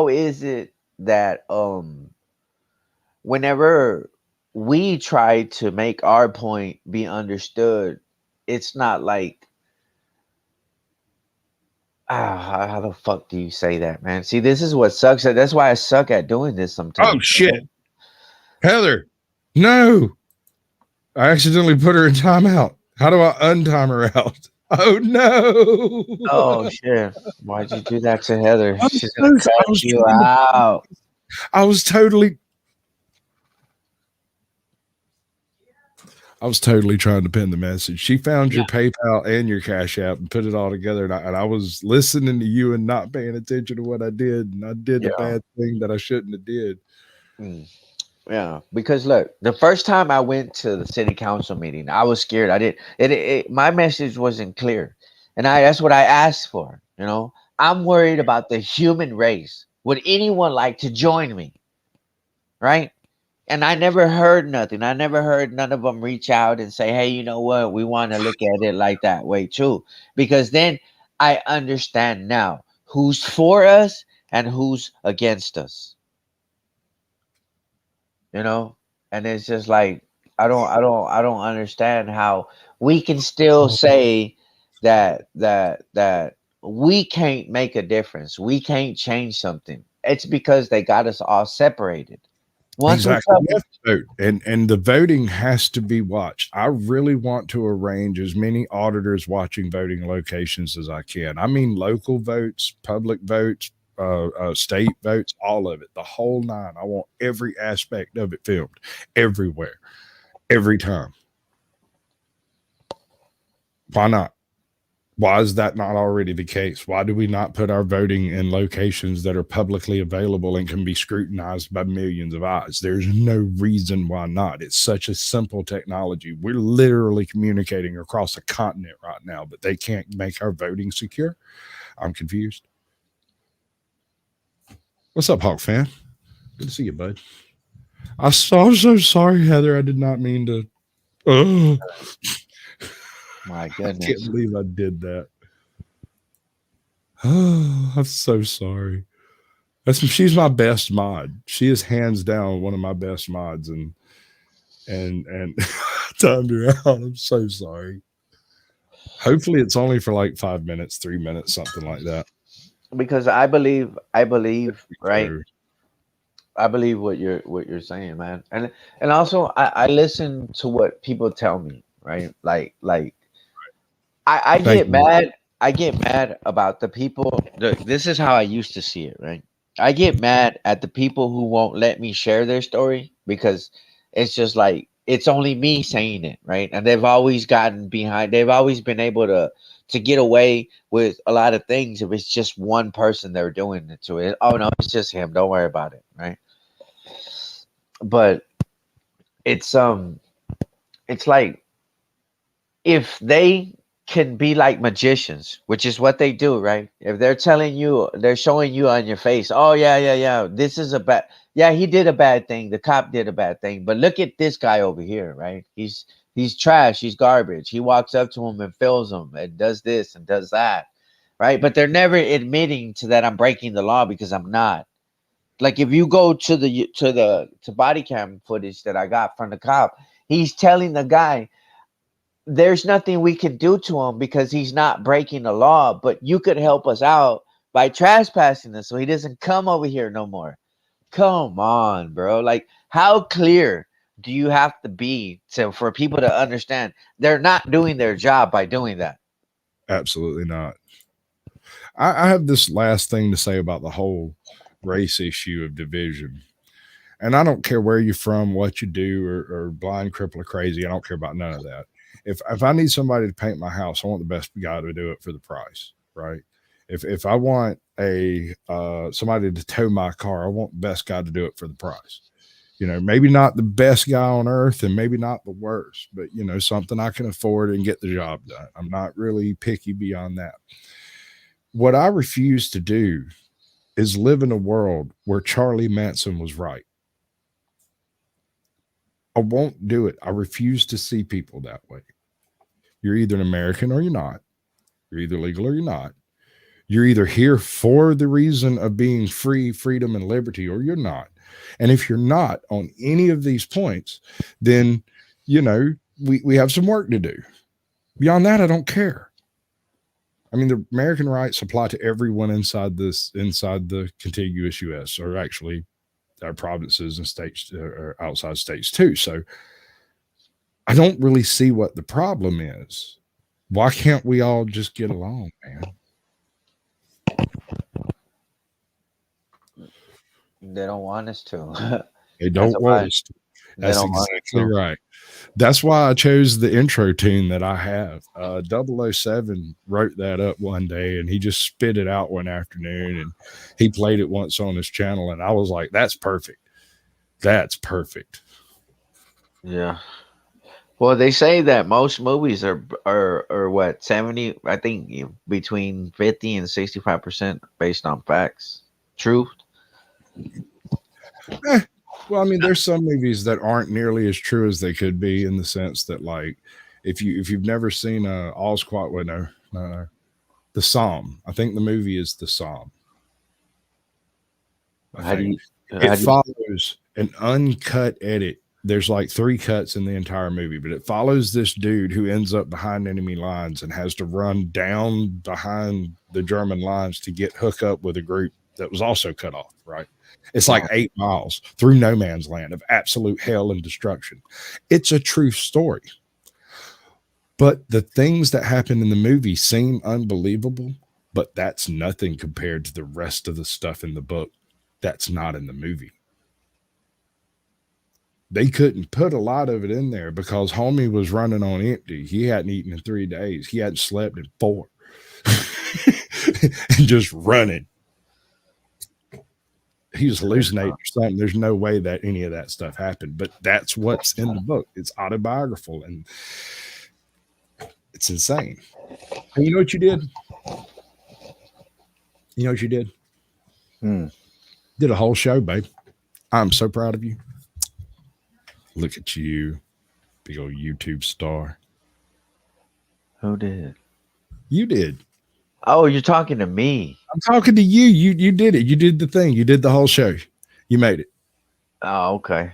is it that whenever we try to make our point be understood, it's not like how the fuck do you say that, man? See, this is what sucks. That's why I suck at doing this Oh sometimes. shit. Heather. No. I accidentally put her in timeout. How do I untime her out? Oh no. Oh shit! Why'd you do that to Heather? I'm She's gonna so, cut you out. I was totally trying to pin the message. She found Yeah, your PayPal and your Cash App and put it all together. And I was listening to you and not paying attention to what I did. And I did the yeah, bad thing that I shouldn't have did. mm, yeah. Because look, the first time I went to the city council meeting, I was scared. I did my message wasn't clear, and that's what I asked for. I'm worried about the human race. Would anyone like to join me? Right? And I never heard nothing. I never heard none of them reach out and say, "Hey, you know what? We want to look at it like that way too." Because then I understand now who's for us and who's against us. You know? And it's just like I don't understand how we can still say that we can't make a difference. We can't change something. It's because they got us all separated. Once we Exactly. cut, We have to vote. And the voting has to be watched. I really want to arrange as many auditors watching voting locations as I can. I mean, local votes, public votes, state votes, all of it, the whole nine. I want every aspect of it filmed everywhere, every time. Why not? Why is that not already the case? Why do we not put our voting in locations that are publicly available and can be scrutinized by millions of eyes? There's no reason why not. It's such a simple technology. We're literally communicating across a continent right now, but they can't make our voting secure. I'm confused. What's up, Hawk fan? Good to see you, bud. I'm so sorry, Heather. I did not mean to. Oh, my I can't goodness. believe I did that. Oh, I'm so sorry. She's my best mod. She is hands down one of my best mods, and timed her out. I'm so sorry. Hopefully, it's only for like 5 minutes, 3 minutes, something like that. Because I believe, right? So, I believe what you're saying, man. And also I listen to what people tell me, right? Like I thank get you. mad. I get mad about the people. This is how I used to see it, right? I get mad at the people who won't let me share their story because it's just like it's only me saying it, right? And they've always gotten behind. They've always been able to get away with a lot of things if it's just one person they're doing it to. It. Oh no, it's just him. Don't worry about it, right? But it's it's like if they can be like magicians, which is what they do, right? If they're telling you, they're showing you on your face, oh yeah, this is a bad, yeah, he did a bad thing, the cop did a bad thing, but look at this guy over here, right? He's trash, he's garbage. He walks up to him and fills him and does this and does that, right? But they're never admitting to that I'm breaking the law, because I'm not. Like if you go to the body cam footage that I got from the cop, he's telling the guy, there's nothing we can do to him because he's not breaking the law, but you could help us out by trespassing us so he doesn't come over here no more. Come on, bro. Like, how clear do you have to be for people to understand they're not doing their job by doing that? Absolutely not. I have this last thing to say about the whole race issue of division. And I don't care where you're from, what you do, or blind, cripple, or crazy. I don't care about none of that. If I need somebody to paint my house, I want the best guy to do it for the price, right? If I want a somebody to tow my car, I want the best guy to do it for the price. You know, maybe not the best guy on earth and maybe not the worst, but you know, something I can afford and get the job done. I'm not really picky beyond that. What I refuse to do is live in a world where Charlie Manson was right. I won't do it. I refuse to see people that way. You're either an American or you're not. You're either legal or you're not. You're either here for the reason of being free, freedom, and liberty, or you're not. And if you're not on any of these points, then, you know, we have some work to do. Beyond that, I don't care. I mean, the American rights apply to everyone inside the contiguous U.S., or actually our provinces and states or outside states too. So I don't really see what the problem is. Why can't we all just get along, man? They don't want us to. They don't want us to. That's exactly right. That's why I chose the intro tune that I have. 007 wrote that up one day and he just spit it out one afternoon and he played it once on his channel. And I was like, that's perfect. That's perfect. Yeah. Well, they say that most movies are what, 70, I think between 50 and 65% based on facts. Truth. Well, I mean, there's some movies that aren't nearly as true as they could be, in the sense that, like, if you've never seen All's Quiet, well, no, The Psalm. I think the movie is The Psalm. It follows an uncut edit. There's like 3 cuts in the entire movie, but it follows this dude who ends up behind enemy lines and has to run down behind the German lines to hook up with a group that was also cut off, right? It's like 8 miles through no man's land of absolute hell and destruction. It's a true story. But the things that happen in the movie seem unbelievable, but that's nothing compared to the rest of the stuff in the book that's not in the movie. They couldn't put a lot of it in there because homie was running on empty. He hadn't eaten in 3 days. He hadn't slept in 4. And just running. He was hallucinating or something. There's no way that any of that stuff happened, but that's what's in the book. It's autobiographical and it's insane. And you know what you did? You know what you did? Did a whole show, babe. I'm so proud of you. Look at you, big old YouTube star. Who did? You did. Oh, you're talking to me. I'm talking to you. You did it. You did the thing. You did the whole show. You made it. Oh, okay.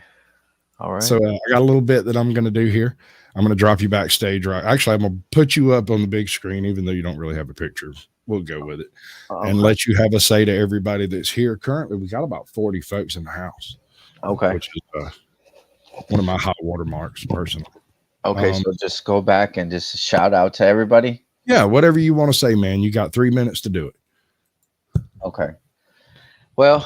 All right. So I got a little bit that I'm going to do here. I'm going to drop you backstage. Right. Actually, I'm going to put you up on the big screen, even though you don't really have a picture. We'll go with it and let you have a say to everybody that's here. Currently, we got about 40 folks in the house. Okay. Which is one of my high watermarks, personally. Okay. So just go back and just shout out to everybody. Yeah, whatever you want to say, man. You got 3 minutes to do it. Okay. Well,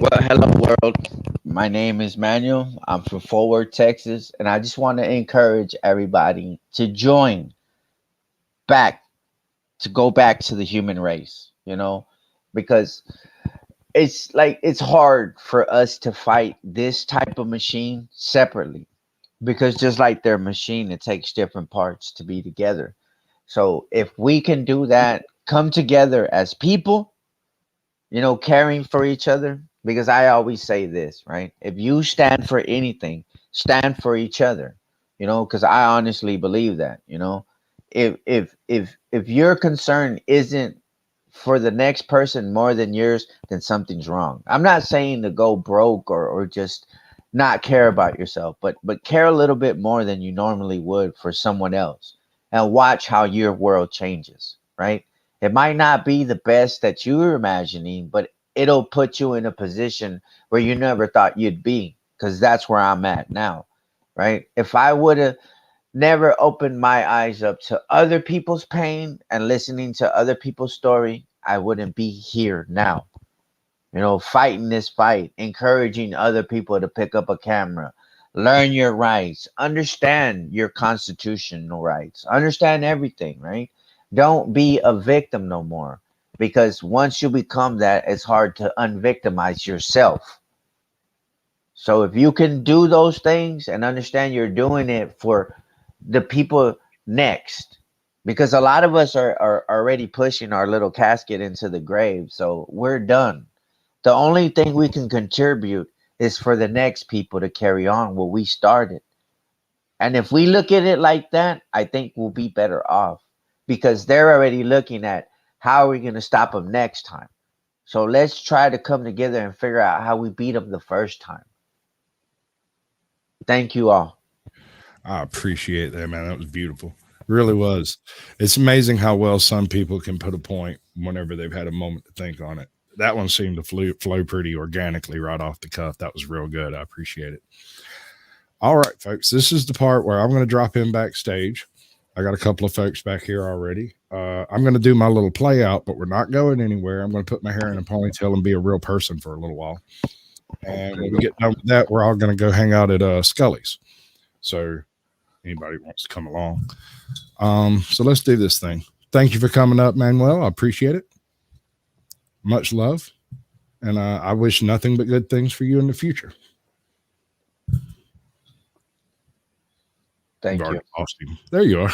hello, world. My name is Manuel. I'm from Fort Worth, Texas, and I just want to encourage everybody to go back to the human race, you know, because it's hard for us to fight this type of machine separately, because just like their machine, it takes different parts to be together. So if we can do that, come together as people, caring for each other, because I always say this, right? If you stand for anything, stand for each other, because I honestly believe that, if your concern isn't for the next person more than yours, then something's wrong. I'm not saying to go broke or just not care about yourself, but care a little bit more than you normally would for someone else, and watch how your world changes, right? It might not be the best that you were imagining, but it'll put you in a position where you never thought you'd be, because that's where I'm at now, right? If I would have never opened my eyes up to other people's pain and listening to other people's story, I wouldn't be here now. Fighting this fight, encouraging other people to pick up a camera, learn your rights, understand your constitutional rights, understand everything, right? Don't be a victim no more, because once you become that, it's hard to unvictimize yourself. So if you can do those things and understand you're doing it for the people next, because a lot of us are already pushing our little casket into the grave, so we're done. The only thing we can contribute is for the next people to carry on what we started. And if we look at it like that, I think we'll be better off, because they're already looking at how are we going to stop them next time. So let's try to come together and figure out how we beat them the first time. Thank you all. I appreciate that, man. That was beautiful. Really was. It's amazing how well some people can put a point whenever they've had a moment to think on it. That one seemed to flow pretty organically right off the cuff. That was real good. I appreciate it. All right, folks. This is the part where I'm going to drop in backstage. I got a couple of folks back here already. I'm going to do my little play out, but we're not going anywhere. I'm going to put my hair in a ponytail and be a real person for a little while. And when we get done with that, we're all going to go hang out at Scully's. So anybody wants to come along. So let's do this thing. Thank you for coming up, Manuel. I appreciate it. Much love. And I wish nothing but good things for you in the future. Thank you. There you are.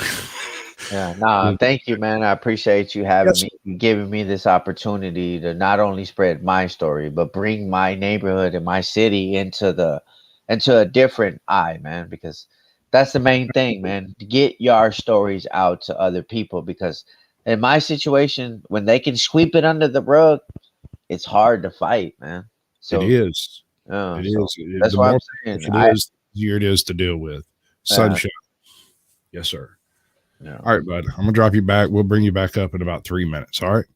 Yeah, no, thank you, man. I appreciate you having me, giving me this opportunity to not only spread my story, but bring my neighborhood and my city into a different eye, man, because that's the main thing, man. To get your stories out to other people, because in my situation, when they can sweep it under the rug, it's hard to fight, man. So it is. It is. That's the what more I'm saying. it is, the easier it is to deal with. Sunshine. Yes, sir. Yeah. All right, bud. I'm gonna drop you back. We'll bring you back up in about 3 minutes. All right.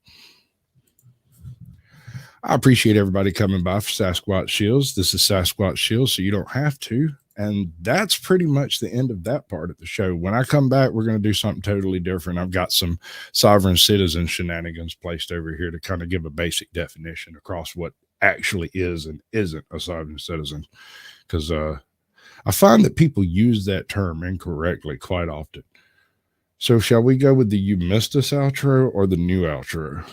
I appreciate everybody coming by for Sasquatch Shills. This is Sasquatch Shills, so you don't have to. And that's pretty much the end of that part of the show. When I come back, we're going to do something totally different. I've got some sovereign citizen shenanigans placed over here to kind of give a basic definition across what actually is and isn't a sovereign citizen. Because I find that people use that term incorrectly quite often. So shall we go with the "You Missed Us" outro or the new outro?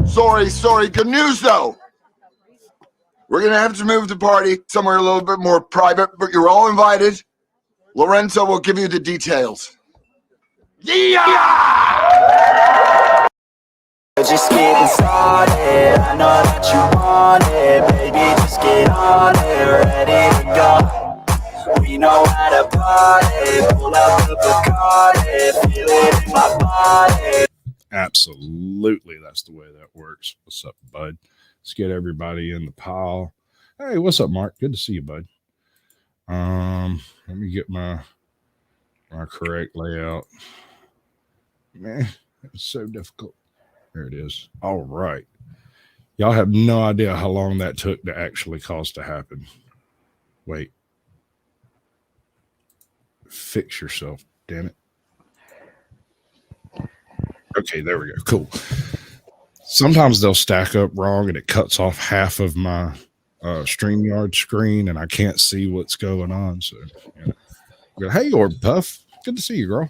Sorry. Good news, though. We're going to have to move the party somewhere a little bit more private, but you're all invited. Lorenzo will give you the details. Yeah! Just getting started. I know that you want it, baby. Just get on it, ready to go. We know how to party. Pull up the Bacardi, feel it in my body. Absolutely, that's the way that works. What's up, bud? Let's get everybody in the pile. Hey, what's up, Mark? Good to see you, bud. Let me get my correct layout. Man, it's so difficult. There it is. All right. Y'all have no idea how long that took to actually cause to happen. Wait. Fix yourself, damn it. Okay, there we go. Cool. Sometimes they'll stack up wrong and it cuts off half of my StreamYard screen and I can't see what's going on. So, hey, Orb Puff. Good to see you, girl.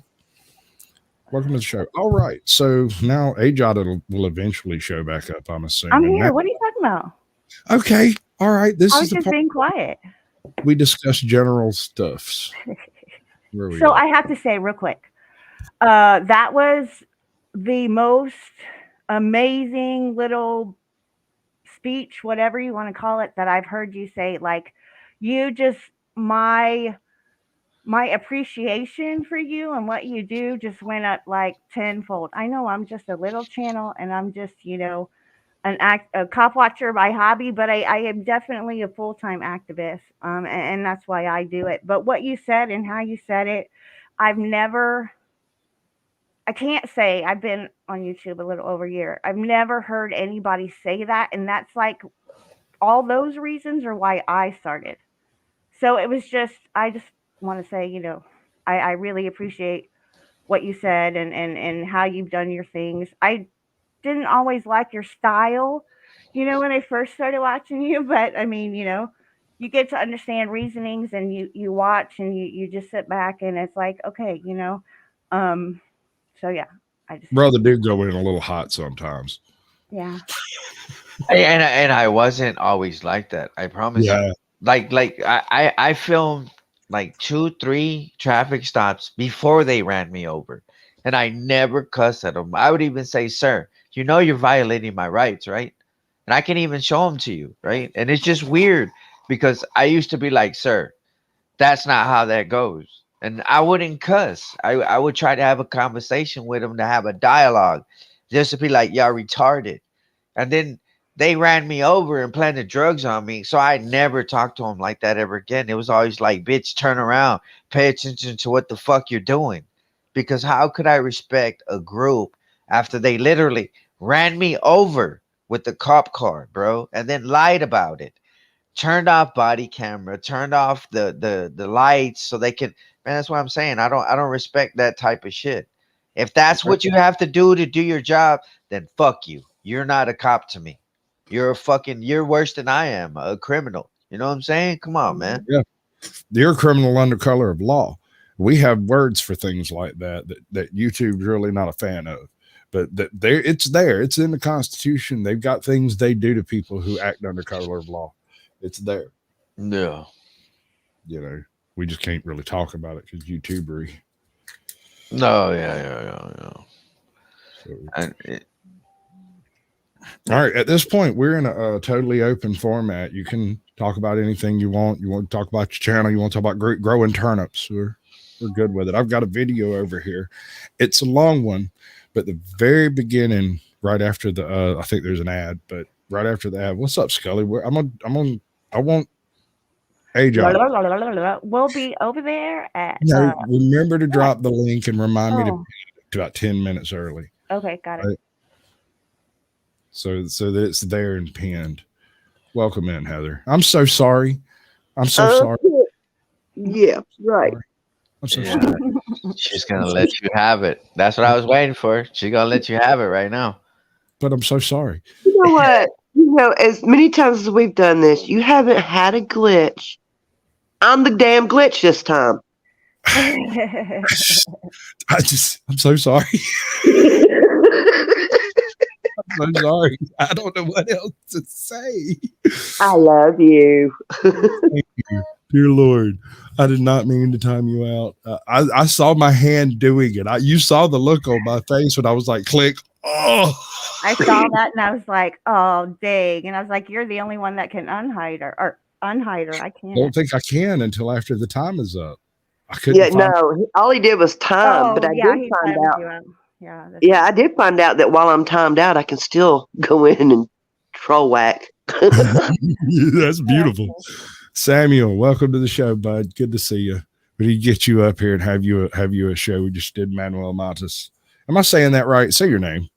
Welcome to the show. All right. So now AJOT will eventually show back up, I'm assuming. I'm here. What are you talking about? Okay. All right. This I is was just being quiet. We discuss general stuffs. So I have to say real quick, That was the most amazing little speech, whatever you want to call it, that I've heard you say. Like, you just my appreciation for you and what you do just went up like tenfold. I know I'm just a little channel and I'm just, a cop watcher by hobby, but I am definitely a full time activist, and that's why I do it. But what you said and how you said it, I've never. I can't say I've been on YouTube a little over a year. I've never heard anybody say that, and that's like all those reasons are why I started. So it was just, I just want to say, I really appreciate what you said and how you've done your things. I didn't always like your style, when I first started watching you, but I mean, you get to understand reasonings and you watch and you just sit back and it's like, okay, so yeah, I just, Brother do go in a little hot sometimes. yeah. And I wasn't always like that. I promise Yeah. you. I filmed like 2, 3 traffic stops before they ran me over, and I never cuss at them. I would even say, "Sir, you know you're violating my rights, right?" And I can even show them to you, right? And it's just weird because I used to be like, "Sir, that's not how that goes." And I wouldn't cuss. I would try to have a conversation with them to have a dialogue, just to be like, "Y'all retarded." And then they ran me over and planted drugs on me. So I never talked to them like that ever again. It was always like, bitch, turn around, pay attention to what the fuck you're doing. Because how could I respect a group after they literally ran me over with the cop car, bro, and then lied about it? Turned off body camera, turned off the lights so they can, man, that's what I'm saying. I don't respect that type of shit. If that's what you have to do your job, then fuck you. You're not a cop to me. You're worse than I am, a criminal. You know what I'm saying? Come on, man. Yeah. You're a criminal under color of law. We have words for things like that YouTube's really not a fan of. But it's there. It's in the Constitution. They've got things they do to people who act under color of law. It's there. Yeah. We just can't really talk about it because YouTubery. No, yeah. So, And all right. At this point, we're in a totally open format. You can talk about anything you want. You want to talk about your channel. You want to talk about growing turnips. We're good with it. I've got a video over here. It's a long one, but the very beginning, right after the, I think there's an ad, but right after the ad, what's up, Scully? I want age on. We'll be over there at. Remember to drop the link and remind me Oh, to about 10 minutes early. okay, got it. Right. So that it's there and pinned. Welcome in, Heather. I'm so sorry. I'm so sorry. Yeah, right. I'm so yeah, sorry. she's gonna let you have it. That's what I was waiting for. She's gonna let you have it right now. But I'm so sorry. You know what? As many times as we've done this, you haven't had a glitch. I'm the damn glitch this time. I'm so sorry. I'm so sorry. I don't know what else to say. I love you. Thank you. Dear Lord, I did not mean to time you out. I saw my hand doing it. You saw the look on my face when I was like, click. Oh, I saw that and I was like, oh, dang. And I was like, you're the only one that can unhide her. Or unhide her. I I can't. don't think I can until after the time is up. I couldn't. Yeah, no. All he did was time, but I yeah, did he find timed out. you out. Yeah. Yeah, I did find out that while I'm timed out, I can still go in and troll whack. That's beautiful. Samuel, welcome to the show, bud. Good to see you. We need to get you up here and have you a show. We just did Manuel Mata. Am I saying that right? Say your name.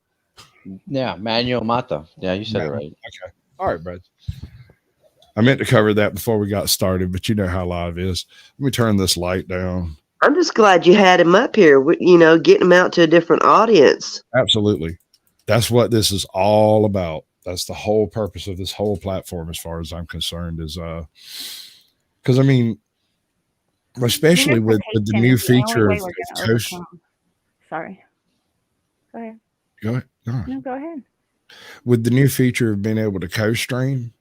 Yeah, Manuel Mata. Yeah, you said it right. Okay. All right, bud. I meant to cover that before we got started, but you know how live is. Let me turn this light down. I'm just glad you had him up here, getting him out to a different audience. Absolutely. That's what this is all about. That's the whole purpose of this whole platform, as far as I'm concerned, is because I mean, especially with the new feature of coast. Sorry. Go ahead. Go ahead. No, go ahead. With the new feature of being able to co-stream,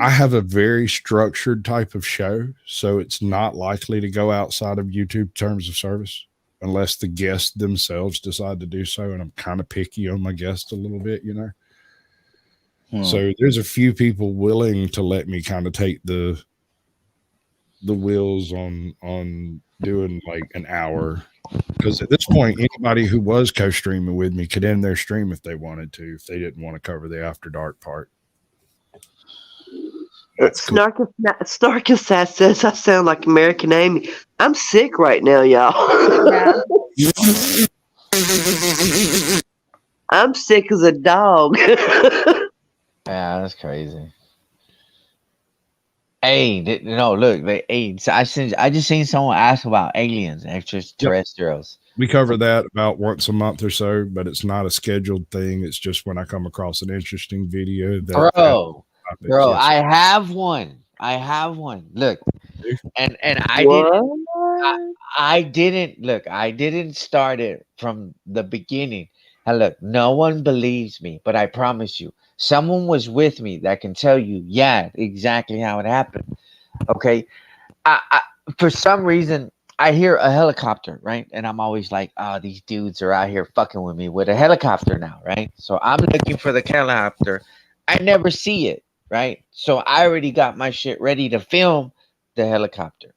I have a very structured type of show, so it's not likely to go outside of YouTube terms of service. unless the guests themselves decide to do so. And I'm kind of picky on my guests a little bit, you know. So there's a few people willing to let me kind of take the wheels on doing like an hour, because at this point anybody who was co-streaming with me could end their stream if they wanted to, if they didn't want to cover the after dark part. That's cool. Snarkassat says I sound like American Amy. I'm sick right now, y'all. Yeah. I'm sick as a dog. Yeah, that's crazy. Hey, no, look, so I just seen someone ask about aliens, extraterrestrials. We cover that about once a month or so, but it's not a scheduled thing. It's just when I come across an interesting video that Bro, yes. I have one. Look, and I didn't start it from the beginning. And look, no one believes me, but I promise you, someone was with me that can tell you, yeah, exactly how it happened. Okay, I for some reason I hear a helicopter, right? And I'm always like, oh, these dudes are out here fucking with me with a helicopter now, right? So I'm looking for the helicopter. I never see it, right? So I already got my shit ready to film the helicopter.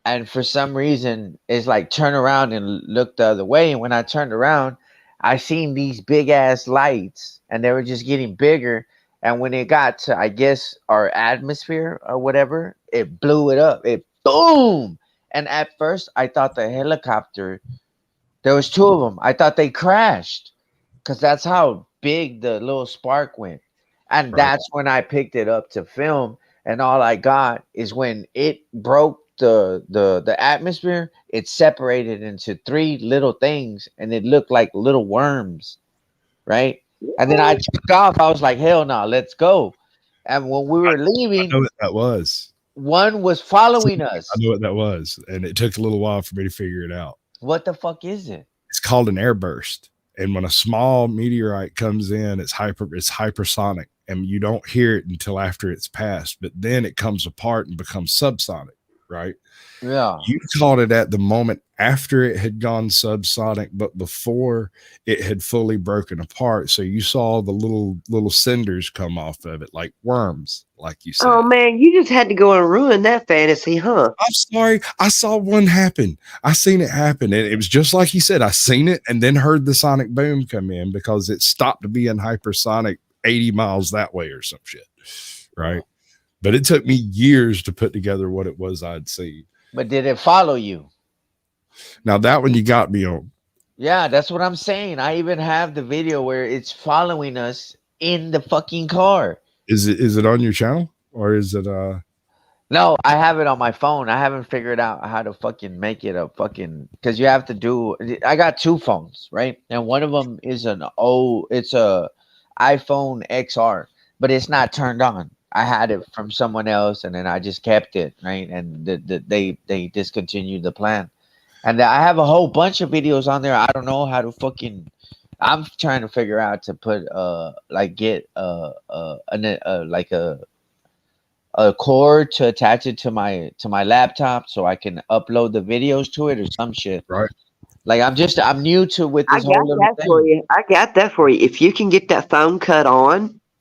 And for some reason, it's like turn around and look the other way. And when I turned around, I seen these big ass lights, and they were just getting bigger. And when it got to, I guess, our atmosphere or whatever, it blew it up. It boom. And at first, I thought the helicopter, there was two of them. I thought they crashed because that's how big the little spark went. And that's when I picked it up to film. And all I got is when it broke the atmosphere, it separated into three little things, and it looked like little worms, right? And then I took off. I was like, hell no, let's go. And when we were leaving, I know what that was. One was following us. I know what that was, and it took a little while for me to figure it out. What the fuck is it? It's called an airburst. And when a small meteorite comes in, it's hypersonic, and you don't hear it until after it's passed. But then it comes apart and becomes subsonic, right? Yeah. You caught it at the moment after it had gone subsonic, but before it had fully broken apart. So you saw the little cinders come off of it like worms, like you said. Oh man, you just had to go and ruin that fantasy, huh? I'm sorry. I saw one happen. I seen it happen. And it was just like he said. I seen it and then heard the sonic boom come in because it stopped being hypersonic 80 miles that way or some shit. Right. But it took me years to put together what it was I'd seen. But did it follow you? Now that one you got me on. Yeah, that's what I'm saying. I even have the video where it's following us in the fucking car. Is it on your channel or is it No, I have it on my phone. I haven't figured out how to fucking make it a fucking, because you have to do, I got two phones, right? And one of them is it's a iPhone XR, but it's not turned on. I had it from someone else, and then I just kept it, right? And they discontinued the plan. And I have a whole bunch of videos on there. I don't know how to fucking. I'm trying to figure out to put get a cord to attach it to my laptop so I can upload the videos to it or some shit. Right. Like I'm new to with this whole little thing. For you. I got that for you. If you can get that phone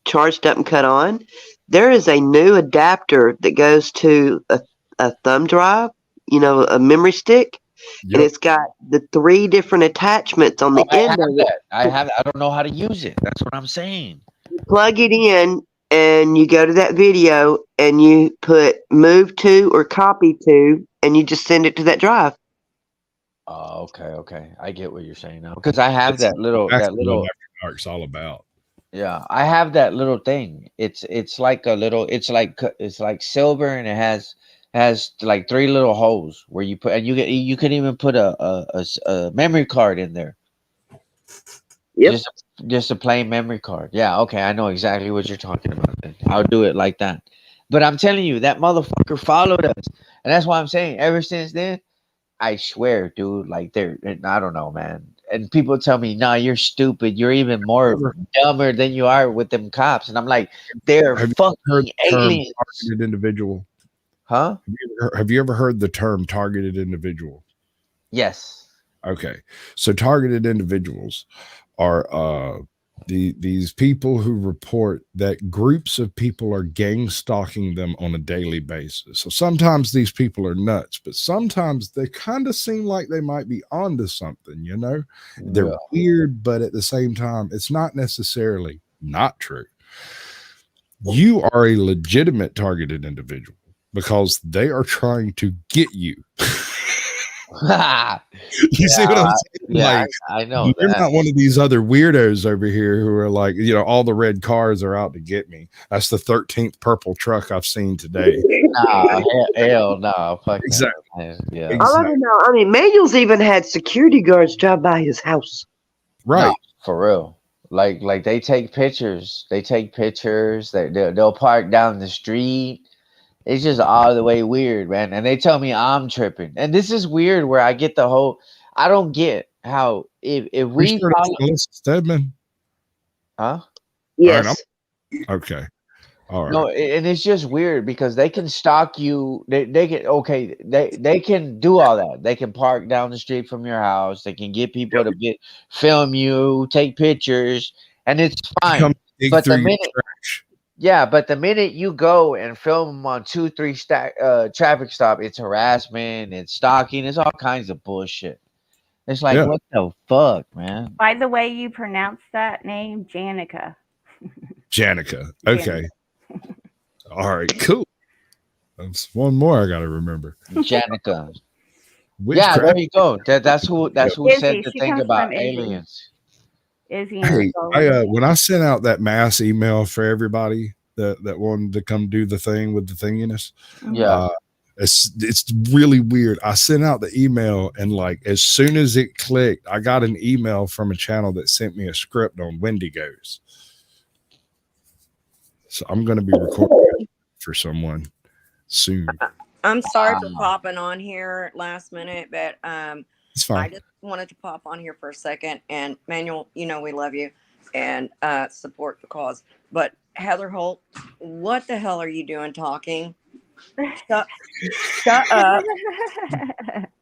charged up and cut on, there is a new adapter that goes to a thumb drive, a memory stick. Yep. And it's got the 3 different attachments on the end of it. I don't know how to use it. That's what I'm saying. You plug it in and you go to that video and you put move to or copy to, and you just send it to that drive. Oh, okay. I get what you're saying now, because I have that little After Dark's all about. Yeah, I have that little thing. It's like a little. It's like silver, and it has like 3 little holes where you put, and you can even put a memory card in there. Yep. Just a plain memory card. Yeah, okay, I know exactly what you're talking about. Then I'll do it like that. But I'm telling you, that motherfucker followed us, and that's why I'm saying ever since then, I swear, dude, like I don't know, man. And people tell me, "No, you're stupid. You're even more dumber than you are with them cops." And I'm like, "They're fucking aliens." Targeted individual. Huh? Have you ever heard the term targeted individual? Yes. Okay. So targeted individuals are these people who report that groups of people are gang stalking them on a daily basis. So sometimes these people are nuts, but sometimes they kind of seem like they might be onto something, you know? They're Yeah. weird, but at the same time, it's not necessarily not true. You are a legitimate targeted individual because they are trying to get you. You see what I'm saying? Yeah, Like, I know you're that. not one of these other weirdos over here who are like, you know, all the red cars are out to get me. That's the 13th purple truck I've seen today. Nah, hell no. Fuck Exactly. that. Man. Yeah. Exactly. I don't know. I mean, Manuel's even had security guards drive by his house. Right. No, for real. Like they take pictures. They take pictures. They'll park down the street. It's just all the way weird, man. And they tell me I'm tripping. And this is weird where I get the whole I don't get how if we Sure follow Melissa Stedman. huh? Yes. Okay. All right. No, and it's just weird because they can stalk you. They can okay. They can do all that. They can park down the street from your house. They can get people to film you, take pictures, and it's fine. Come dig But through the your minute, trash. yeah, but the minute you go and film them on 2, 3 traffic stop, it's harassment, it's stalking, it's all kinds of bullshit. It's like Yeah. what the fuck, man? By the way you pronounce that name, Janica. Janica. Okay. All right. Cool. That's one more I got to remember. Janica. Yeah, Witchcraft. there you go. That's who Izzy, said the she thing comes about from Izzy. aliens. Izzy and Hey, Nicole. when I sent out that mass email for everybody that wanted to come do the thing with the thinginess, Yeah. it's really weird. I sent out the email, and like as soon as it clicked, I got an email from a channel that sent me a script on Wendigos. So I'm going to be recording for someone soon. I'm sorry for popping on here last minute, but It's fine. I just wanted to pop on here for a second. And Manuel, you know we love you and support the cause. But Heather Holt, what the hell are you doing talking? Shut up.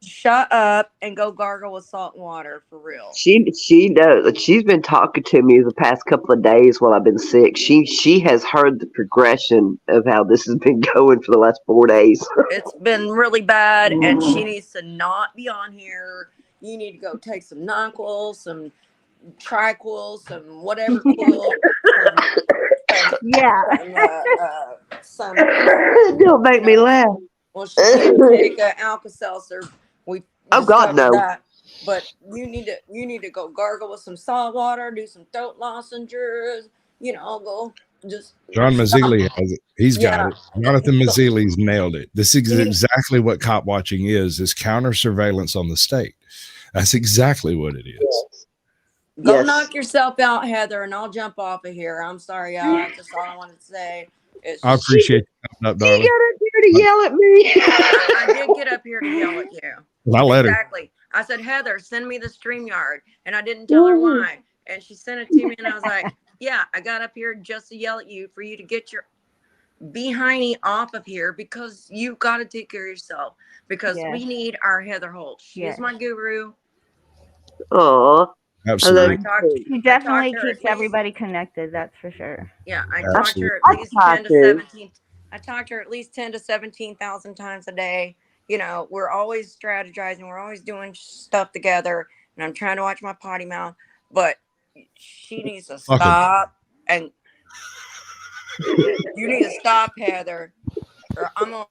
Shut up and go gargle with salt and water for real. She knows. She's been talking to me the past couple of days while I've been sick. She has heard the progression of how this has been going for the last 4 days. It's been really bad, and she needs to not be on here. You need to go take some NyQuil, some TriQuil, some whatever quill. Some Don't make me laugh. Well, she can't take an Alka-Seltzer. Oh God, no. That. But you need to go gargle with some salt water, do some throat lozenges. You know, go just. John Mazzilli has it. He's got it. Jonathan Mazzilli's nailed it. This is exactly what cop watching is counter surveillance on the state. That's exactly what it is. Go knock yourself out, Heather, and I'll jump off of here. I'm sorry, y'all. That's just all I wanted to say. I appreciate you coming up, darling. You got up here to yell at me. I did get up here to yell at you. I let her. Exactly. I said, Heather, send me the StreamYard. And I didn't tell her why. And she sent it to me, and I was like, yeah, I got up here just to yell at you for you to get your behindy off of here because you got to take care of yourself because we need our Heather Holt. She is my guru. Oh, absolutely. She definitely keeps everybody connected. That's for sure. Yeah, I talk to her at least 10 to 17. I talk to her at least 10 to 17,000 times a day. You know, we're always strategizing. We're always doing stuff together. And I'm trying to watch my potty mouth, but she needs to stop. And you need to stop, Heather. Or I'm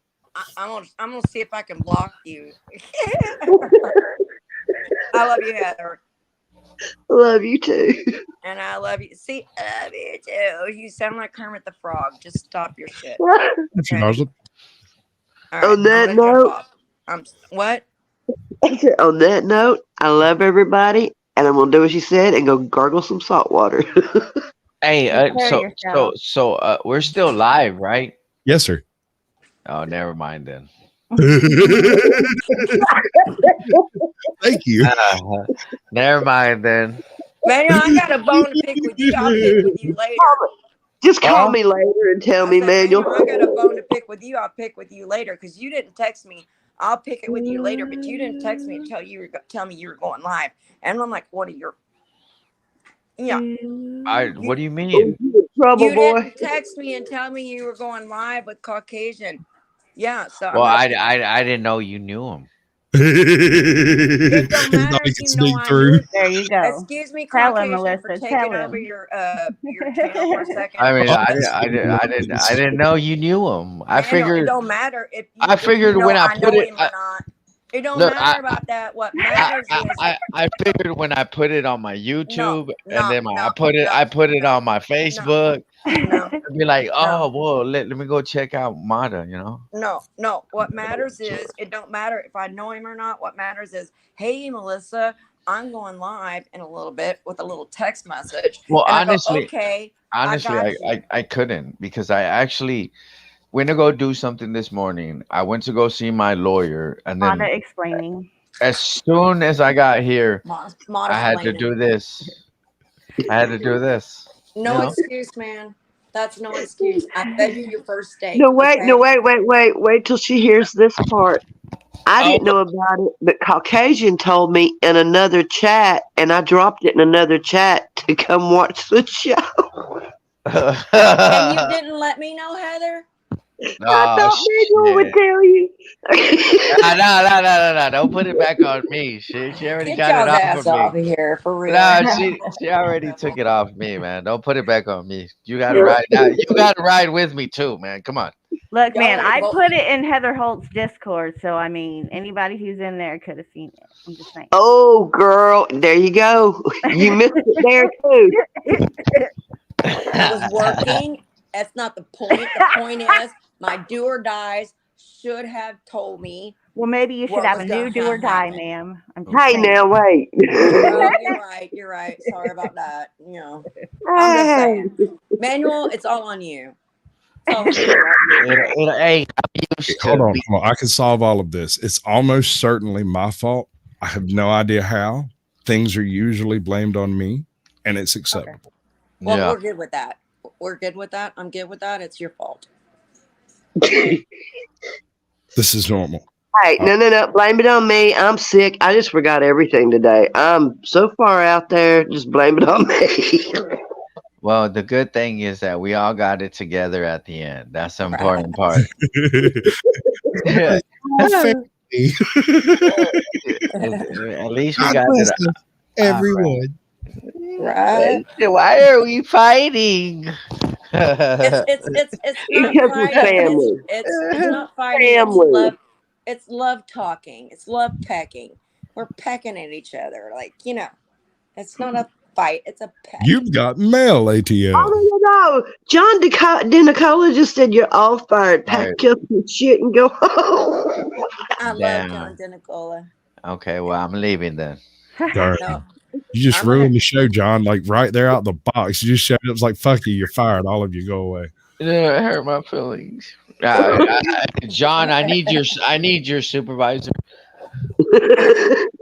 gonna see if I can block you. I love you, Heather. Love you too. And I love you. See, I love you too. You sound like Kermit the Frog. Just stop your shit. Okay. Right, on that note, what? On that note, I love everybody, and I'm gonna do what she said and go gargle some salt water. Hey, so we're still live, right? Yes, sir. Oh, never mind then. Thank you. Never mind then. Man, I got a bone to pick with you. I'll pick with you later. Just call me later and tell me, Manuel. I got a bone to pick with you. I'll pick with you later because you didn't text me. I'll pick it with you later, but you didn't text me and tell me you were going live. And I'm like, what are your... Yeah. What do you mean? Trouble, you boy. didn't text me and tell me you were going live with Caucasian. Yeah. So Well, I didn't know you knew him. It don't matter if you know I knew it. There you go. Excuse me, Tell him, Caucasian, for Melissa. taking Tell over him. your channel for a second. I mean, I didn't know you knew him. I figured it don't matter if you, I figured when I put it, him or not. It don't look, matter about that. What matters is I figured when I put it on my YouTube and then I put it on my Facebook. No. I'd be like, oh, well, let me go check out Mata, you know? No. What matters is it don't matter if I know him or not. What matters is, hey, Melissa, I'm going live in a little bit with a little text message. Well, and honestly, I couldn't because I actually went to go do something this morning. I went to go see my lawyer, and then Mata explaining. As soon as I got here, Mata I had to do this. No excuse, man. That's no excuse. I fed you your first steak. Wait till she hears this part. I didn't know about it, but Caucasian told me in another chat, and I dropped it in another chat to come watch the show. And you didn't let me know, Heather? I thought Manuel would tell you. No. Don't put it back on me. She already got it off of me. Here, for real. No, she already took it off me, man. Don't put it back on me. You got to ride now. You got to ride with me too, man. Come on. Look, man, I put it in Heather Holt's Discord, so I mean, anybody who's in there could have seen it. I'm just saying. Oh, girl, there you go. You missed it there too. It was working. That's not the point. The point is, my do or dies should have told me. Well, maybe you should have a new do or die, ma'am. Hey, now wait. No, you're right. Sorry about that. You know, I'm just saying, Manuel, it's all on you. Hold on. I can solve all of this. It's almost certainly my fault. I have no idea how. Things are usually blamed on me, and it's acceptable. Okay. Well, we're good with that. We're good with that. I'm good with that. It's your fault. This is normal. Hey, no. Blame it on me. I'm sick. I just forgot everything today. I'm so far out there. Just blame it on me. Well, the good thing is that we all got it together at the end. That's the important part. At least we got it. Everyone. Right. Why are we fighting? It's not fighting. It's not fighting. It's love talking. It's love pecking. We're pecking at each other. Like, you know, it's not a fight. It's a peck. You've got mail, ATL. Oh, no. John DeNicola just said you're all fired. Pack up your shit and go home. I love John DeNicola. Okay, well, I'm leaving then. Darn. No. You just ruined the show, John. Like right there out the box. You just showed up. It was like, fuck you, you're fired. All of you go away. Yeah, it hurt my feelings. John, I need your supervisor.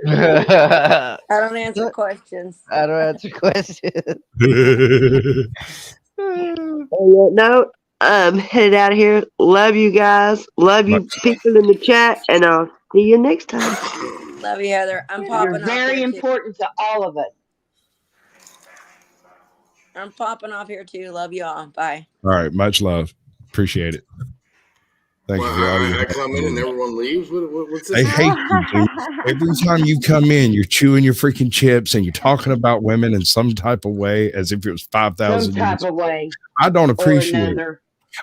I don't answer questions. No, headed out of here. Love you guys. Love you people in the chat, and I'll see you next time. Love you, Heather. I'm popping off. Very important to all of us. I'm popping off here too. Love you all. Bye. All right. Much love. Appreciate it. Thank you. I come in and everyone leaves. What's this? I hate you, dude. Every time you come in, you're chewing your freaking chips and you're talking about women in some type of way as if it was 5,000 Some type of way. I don't appreciate it.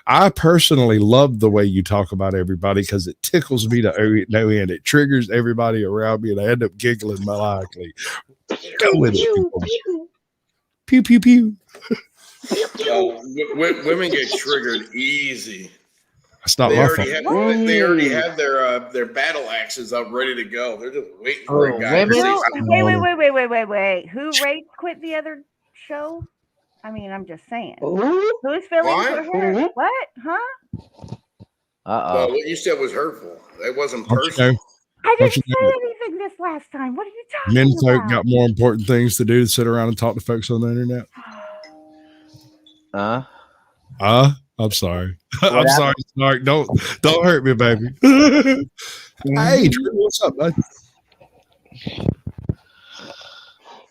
I personally love the way you talk about everybody because it tickles me to no end. It triggers everybody around me, and I end up giggling maniacally. Go with it. Pew, pew, pew. Women get triggered easy. That's not my fault. They already have their battle axes up ready to go. They're just waiting for a guy. Wait. Who rates quit the other show? I mean, I'm just saying. Who's feeling for her? What? Huh? Well, what you said was hurtful. It wasn't personal. I didn't say anything this last time. What are you talking Men about? folk got more important things to do than sit around and talk to folks on the internet. I'm sorry. I'm sorry, Snark. Don't hurt me, baby. Hey, Drew, what's up, bud?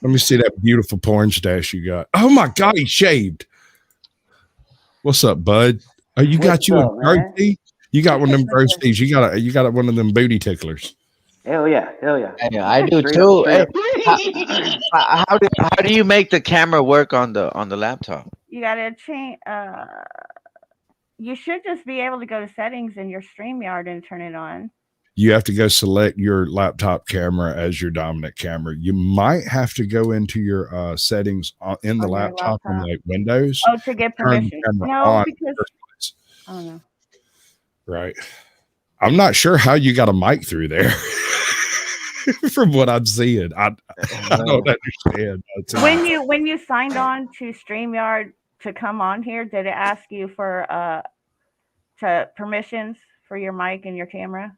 Let me see that beautiful porn stash you got. Oh my God, he shaved. What's up, bud? Oh, you got What's you a up, man? ghostie? You got one of them ghosties. You got one of them booty ticklers. Hell yeah, hell yeah. Hey, I do Straight too. up, Hey, how do you make the camera work on the laptop? You gotta change. You should just be able to go to settings in your StreamYard and turn it on. You have to go select your laptop camera as your dominant camera. You might have to go into your settings in the On your laptop on laptop. like Windows. Oh, to get Turn the permission. camera No, on because first place. I don't know. Right. I'm not sure how you got a mic through there. From what I'm seeing, I don't understand. When you signed on to StreamYard to come on here, did it ask you for to permissions for your mic and your camera?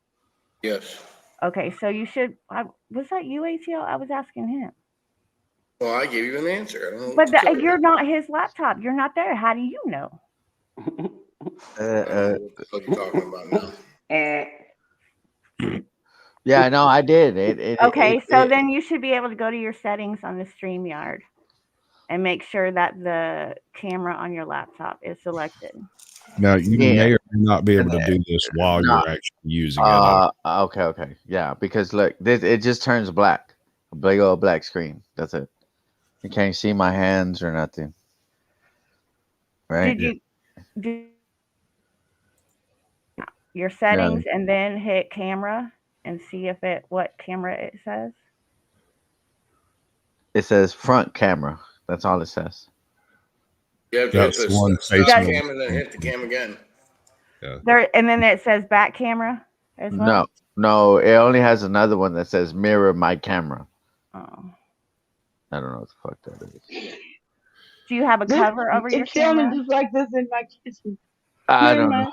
Yes. Okay, so you should. Was that you, ATL? I was asking him. Well, I gave you an answer. I don't know. But you're not his laptop. You're not there. How do you know? What are you talking about now? Yeah, no, I did. Okay, so then you should be able to go to your settings on the StreamYard and make sure that the camera on your laptop is selected. Now, you may or may not be able to do this while you're actually using it. Okay. Yeah, because look, it just turns black. A big old black screen. That's it. You can't see my hands or nothing. Right? Did you do your settings and then hit camera and see if what camera it says? It says front camera. That's all it says. You have to hit the cam and then hit the cam again. Yeah. And then it says back camera as well? No, it only has another one that says mirror my camera. Oh. I don't know what the fuck that is. Do you have a cover over your camera? It's just like this in my kitchen. I don't know.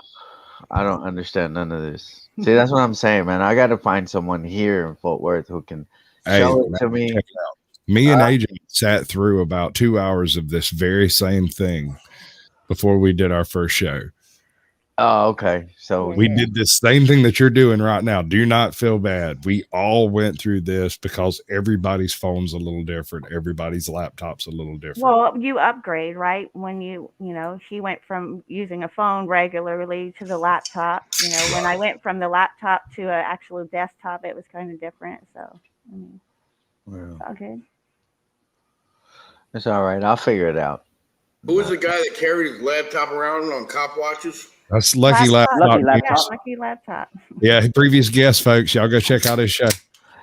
I don't understand none of this. See, that's what I'm saying, man. I got to find someone here in Fort Worth who can show it to me. Check it out. Me and Agent sat through about 2 hours of this very same thing before we did our first show. Oh, okay. So we did this same thing that you're doing right now. Do not feel bad. We all went through this because everybody's phone's a little different. Everybody's laptop's a little different. Well, you upgrade, right? When he went from using a phone regularly to the laptop. When I went from the laptop to an actual desktop, it was kind of different. So, it's all good. It's all right. I'll figure it out. Who was the guy that carried his laptop around on cop watches? That's Lucky Laptop. Lucky Laptop. Yeah, previous guest, folks. Y'all go check out his show.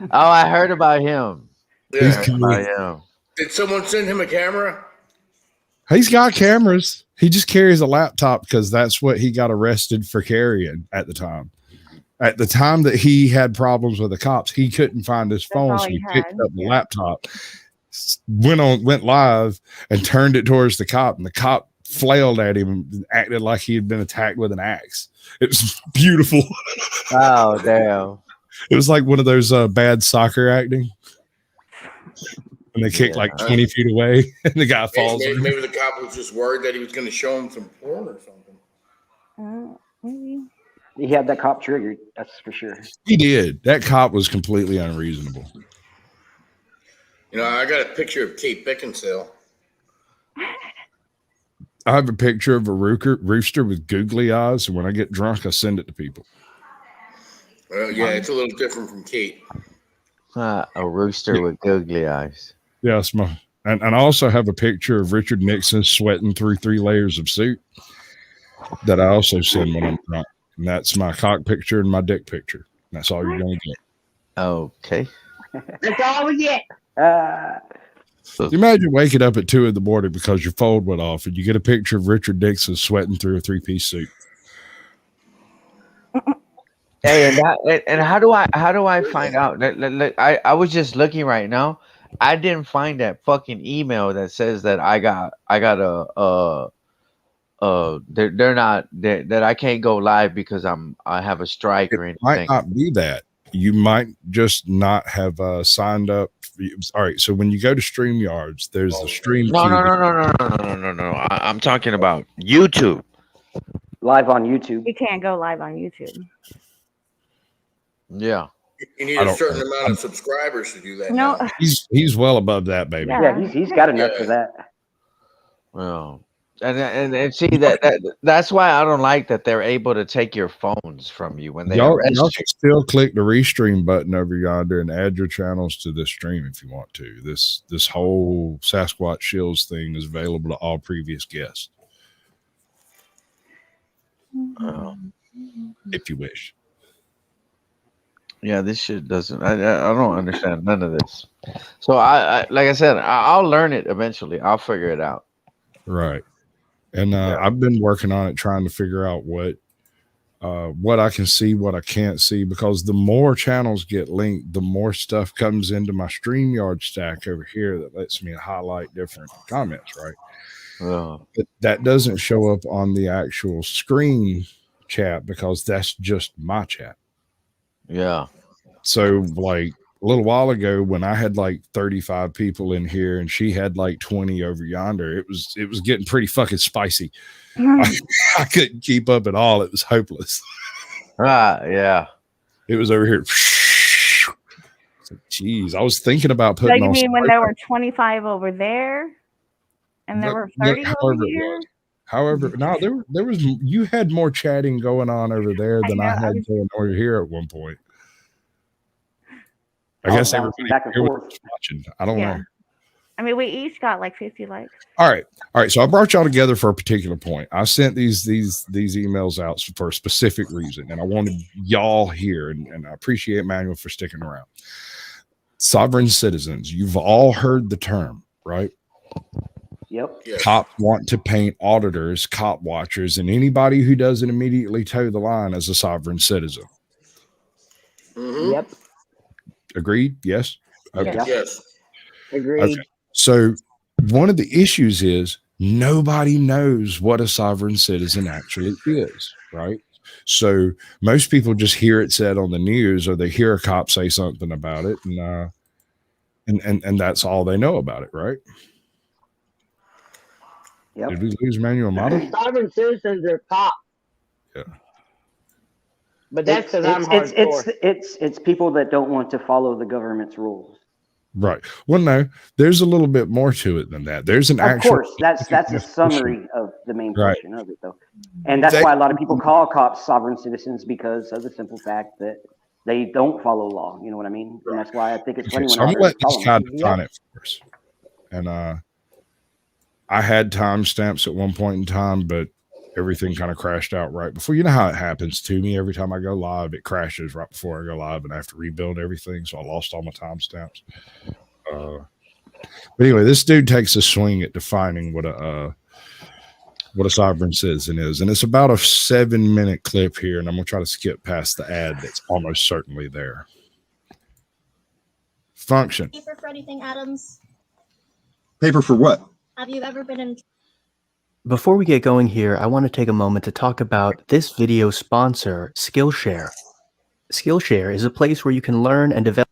Oh, I heard about him. Yeah. Did someone send him a camera? He's got cameras. He just carries a laptop because that's what he got arrested for carrying at the time. At the time that he had problems with the cops, he couldn't find his phone, so he picked up the laptop, went live, and turned it towards the cop, and the cop flailed at him and acted like he had been attacked with an axe. It was beautiful. Oh, damn. It was like one of those bad soccer acting. And they kick like 20 feet away, and the guy falls. Maybe the cop was just worried that he was going to show him some porn or something. Maybe. He had that cop triggered, that's for sure. He did. That cop was completely unreasonable. I got a picture of Kate Beckinsale. I have a picture of a rooster with googly eyes, and when I get drunk, I send it to people. Well, yeah, it's a little different from Kate. A rooster with googly eyes. Yes, and I also have a picture of Richard Nixon sweating through 3 layers of suit that I also send when I'm drunk. And that's my cock picture and my dick picture. That's all you're going to get. Okay. That's all we get. Imagine waking up at 2 a.m. because your phone went off and you get a picture of Richard Nixon sweating through a 3-piece suit. Hey, and how do I find out? I was just looking right now. I didn't find that fucking email that says that I got that I can't go live because I have a strike or anything. Might not be that. you might just not have signed up. All right, so when you go to StreamYards, there's the stream No, queue. no. I'm talking about YouTube. Live on YouTube. You can't go live on YouTube. Yeah. You need I a don't certain know. amount of subscribers to do that. No, now. He's well above that, baby. Yeah. Yeah, he's got enough for that. Well, and see that's why I don't like that they're able to take your phones from you when they Y'all arrest you. can still click the restream button over yonder and add your channels to this stream if you want to. This whole Sasquatch Shills thing is available to all previous guests, if you wish. Yeah, this shit doesn't. I don't understand none of this. So I like I said, I'll learn it eventually. I'll figure it out. Right. And I've been working on it, trying to figure out what I can see, what I can't see, because the more channels get linked, the more stuff comes into my StreamYard stack over here that lets me highlight different comments, right? But that doesn't show up on the actual screen chat because that's just my chat. Yeah. So like a little while ago when I had like 35 people in here and she had like 20 over yonder, it was getting pretty fucking spicy. I couldn't keep up at all. It was hopeless. Yeah. It was over here. Jeez, I was thinking about So putting you on. mean when there were 25 over there, and there were 30 over here? However, no, there was you had more chatting going on over there than I had going over here at one point. I guess everybody back and here forth. was watching. I don't know. I mean, we each got like 50 likes. All right. So I brought y'all together for a particular point. I sent these emails out for a specific reason, and I wanted y'all here, and I appreciate Manuel for sticking around. Sovereign citizens, you've all heard the term, right? Yep. Yes. Cops want to paint auditors, cop watchers, and anybody who doesn't immediately toe the line as a sovereign citizen. Mm-hmm. Yep. Agreed? Yes. Okay. Yes. Agreed. Okay. So one of the issues is nobody knows what a sovereign citizen actually is, right? So most people just hear it said on the news, or they hear a cop say something about it, and that's all they know about it, right? Yep. Did we lose Manuel Mata? Sovereign citizens are cops. Yeah. But that's because I'm hardcore. It's people that don't want to follow the government's rules. Right. Well, no, there's a little bit more to it than that. There's an Of actual. course, that's a summary of the main Right. portion of it, though, and that's why a lot of people call cops sovereign citizens, because of the simple fact that they don't follow law. You know what I mean? And that's why I think it's funny when So I'm auditors letting this follow guy them. define it for us. And I had timestamps at one point in time, but everything kind of crashed out right before. You know how it happens to me every time I go live, it crashes right before I go live, and I have to rebuild everything. So I lost all my timestamps. But anyway, this dude takes a swing at defining what a sovereign citizen is, and it's about a 7-minute clip here, and I'm gonna try to skip past the ad that's almost certainly there. Function. Paper for anything, Adams? Paper for what? Have you ever been in? Before we get going here, I want to take a moment to talk about this video sponsor, Skillshare. Skillshare is a place where you can learn and develop.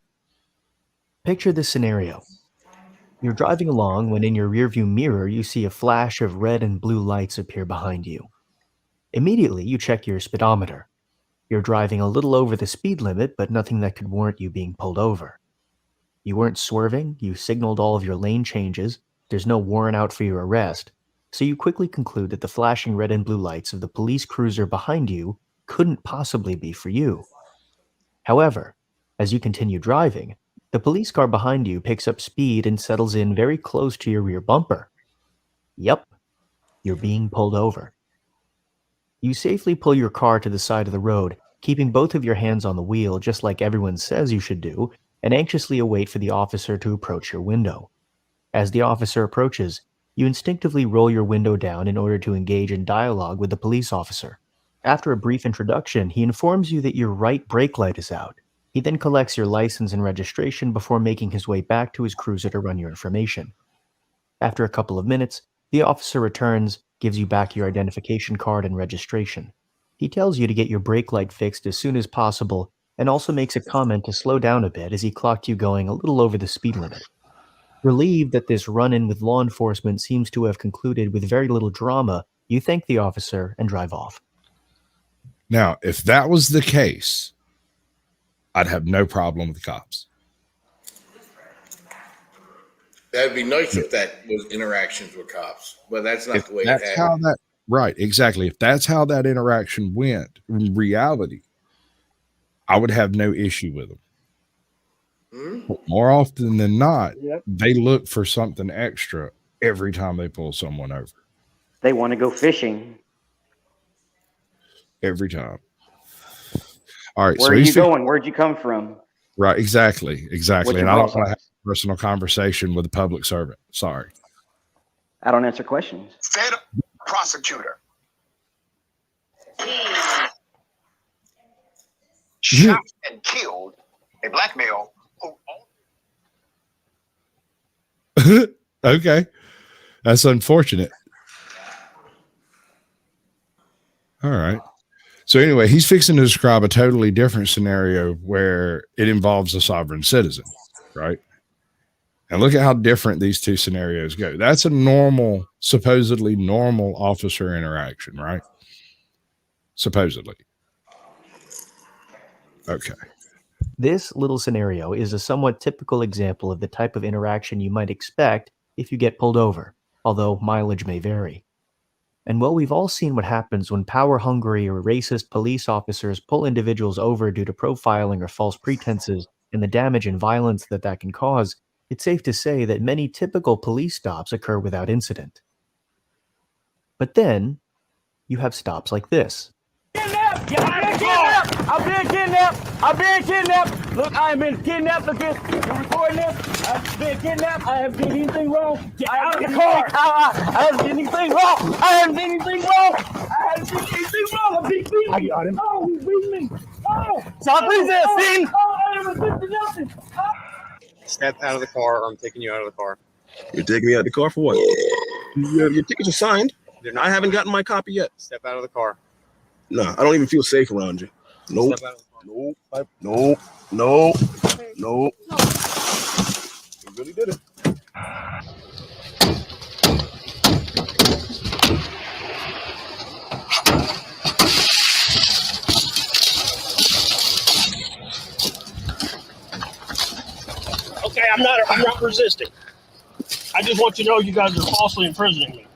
Picture this scenario. You're driving along when in your rearview mirror you see a flash of red and blue lights appear behind you. Immediately you check your speedometer. You're driving a little over the speed limit, but nothing that could warrant you being pulled over. You weren't swerving, you signaled all of your lane changes, there's no warrant out for your arrest, so you quickly conclude that the flashing red and blue lights of the police cruiser behind you couldn't possibly be for you. However, as you continue driving, the police car behind you picks up speed and settles in very close to your rear bumper. Yep, you're being pulled over. You safely pull your car to the side of the road, keeping both of your hands on the wheel just like everyone says you should do, and anxiously await for the officer to approach your window. As the officer approaches, you instinctively roll your window down in order to engage in dialogue with the police officer. After a brief introduction, he informs you that your right brake light is out. He then collects your license and registration before making his way back to his cruiser to run your information. After a couple of minutes, the officer returns, gives you back your identification card and registration. He tells you to get your brake light fixed as soon as possible, and also makes a comment to slow down a bit as he clocked you going a little over the speed limit. Relieved that this run-in with law enforcement seems to have concluded with very little drama, you thank the officer and drive off. Now, if that was the case, I'd have no problem with the cops. That'd be nice if that was interactions with cops, but that's not the way it happened. Right, exactly. If that's how that interaction went, in reality, I would have no issue with them. Mm-hmm. More often than not, they look for something extra every time they pull someone over. They want to go fishing. Every time. All right. Where are you going? Where'd you come from? Right. Exactly. Exactly. And I don't want to have a personal conversation with a public servant. Sorry. I don't answer questions. Fed prosecutor. Shot and killed a black male who. Okay. That's unfortunate. All right. So anyway, he's fixing to describe a totally different scenario where it involves a sovereign citizen, right? And look at how different these two scenarios go. That's a normal, supposedly normal officer interaction, right? Supposedly. Okay. This little scenario is a somewhat typical example of the type of interaction you might expect if you get pulled over, although mileage may vary. And well, we've all seen what happens when power-hungry or racist police officers pull individuals over due to profiling or false pretenses and the damage and violence that can cause. It's safe to say that many typical police stops occur without incident. But then, you have stops like this. I've been kidnapped. I've been kidnapped. Look, I have been kidnapped. Look at this. You're recording this. I've been kidnapped. I haven't done anything wrong. Get out of the car. I haven't done anything wrong. I haven't done anything wrong. I haven't done anything wrong. I'm being beaten. I got him. Oh, he's beating me. Oh. Stop resisting. Oh, I haven't done nothing. Step out of the car or I'm taking you out of the car. You're taking me out of the car for what? Your tickets are signed. I haven't gotten my copy yet. Step out of the car. No, I don't even feel safe around you. Nope. Nope. Nope. Nope. Nope. You really did it. Okay, I'm not resisting. I just want you to know you guys are falsely imprisoning me.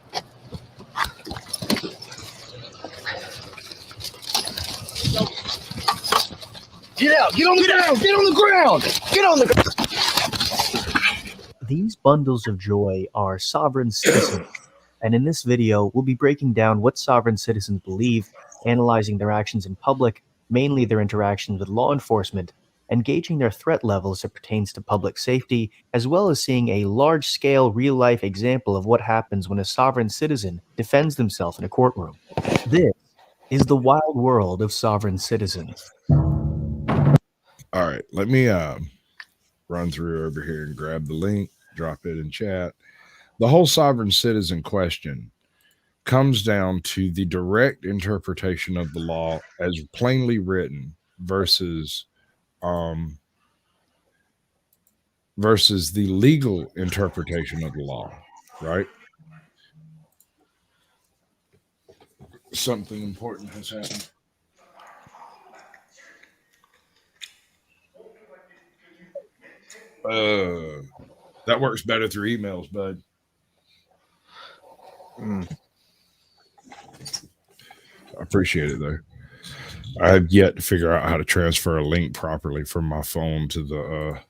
Get out! Get on the ground! Get on the ground! Get on the ground! These bundles of joy are sovereign citizens, and in this video, we'll be breaking down what sovereign citizens believe, analyzing their actions in public, mainly their interactions with law enforcement, and gauging their threat level as it pertains to public safety, as well as seeing a large-scale, real-life example of what happens when a sovereign citizen defends themselves in a courtroom. This is the wild world of sovereign citizens. All right, let me run through over here and grab the link, drop it in chat. The whole sovereign citizen question comes down to the direct interpretation of the law as plainly written versus the legal interpretation of the law, right? Something important has happened. That works better through emails, bud. I appreciate it, though. I have yet to figure out how to transfer a link properly from my phone to the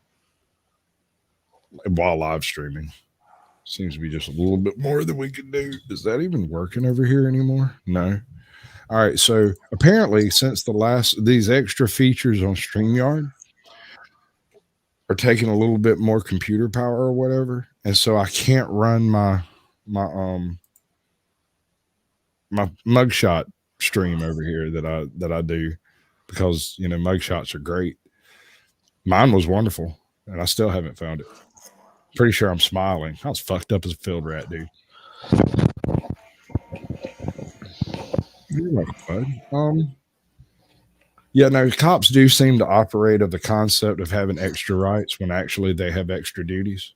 while live streaming. Seems to be just a little bit more than we can do. Is that even working over here anymore? No. All right. So apparently, since these extra features on StreamYard are taking a little bit more computer power or whatever, and so I can't run my mugshot stream over here that I do, because mugshots are great. Mine was wonderful, and I still haven't found it. Pretty sure I'm smiling. I was fucked up as a field rat, dude. You're welcome, bud. Yeah, no, cops do seem to operate of the concept of having extra rights when actually they have extra duties.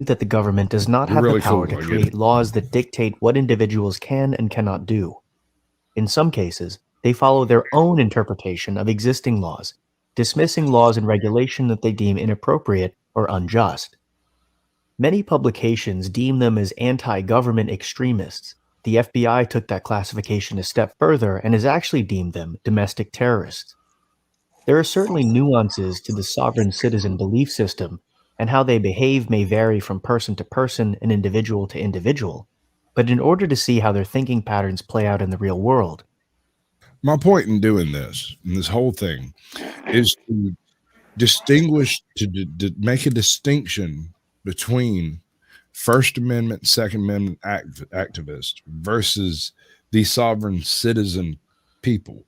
That the government does not have the power to create laws that dictate what individuals can and cannot do. In some cases, they follow their own interpretation of existing laws, dismissing laws and regulation that they deem inappropriate or unjust. Many publications deem them as anti-government extremists. The FBI took that classification a step further and has actually deemed them domestic terrorists. There are certainly nuances to the sovereign citizen belief system, and how they behave may vary from person to person and individual to individual. But in order to see how their thinking patterns play out in the real world, my point in doing this, and this whole thing, is to distinguish, to make a distinction between First Amendment, Second Amendment activists versus the sovereign citizen people.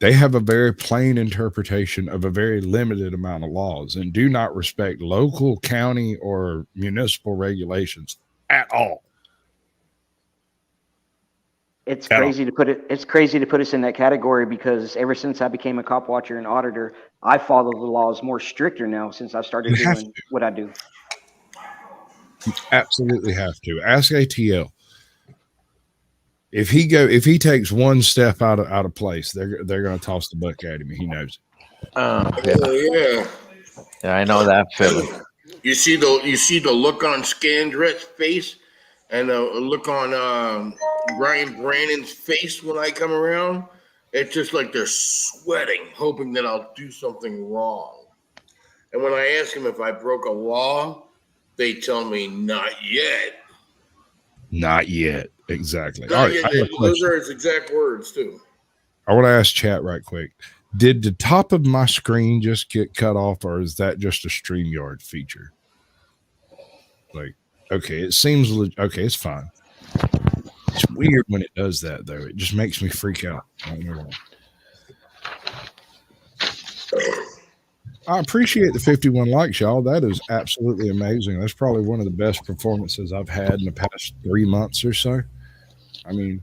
They have a very plain interpretation of a very limited amount of laws and do not respect local, county, or municipal regulations at all. It's crazy to put it. It's crazy to put us in that category because ever since I became a cop watcher and auditor, I follow the laws more stricter now since I started doing what I do. You absolutely have to. Ask ATL. If he takes one step out of place, they're going to toss the buck at him. He knows it. Yeah, I know that feeling. You see the look on Scandrett's face and the look on Brian Brannon's face when I come around. It's just like they're sweating, hoping that I'll do something wrong. And when I ask them if I broke a law, they tell me not yet. Not yet. Exactly. Not yet. Those are his exact words too. I want to ask chat right quick. Did the top of my screen just get cut off, or is that just a StreamYard feature? Like, okay, it seems okay. It's fine. It's weird when it does that, though. It just makes me freak out. I don't know why. I appreciate the 51 likes, y'all. That is absolutely amazing. That's probably one of the best performances I've had in the past 3 months or so. I mean,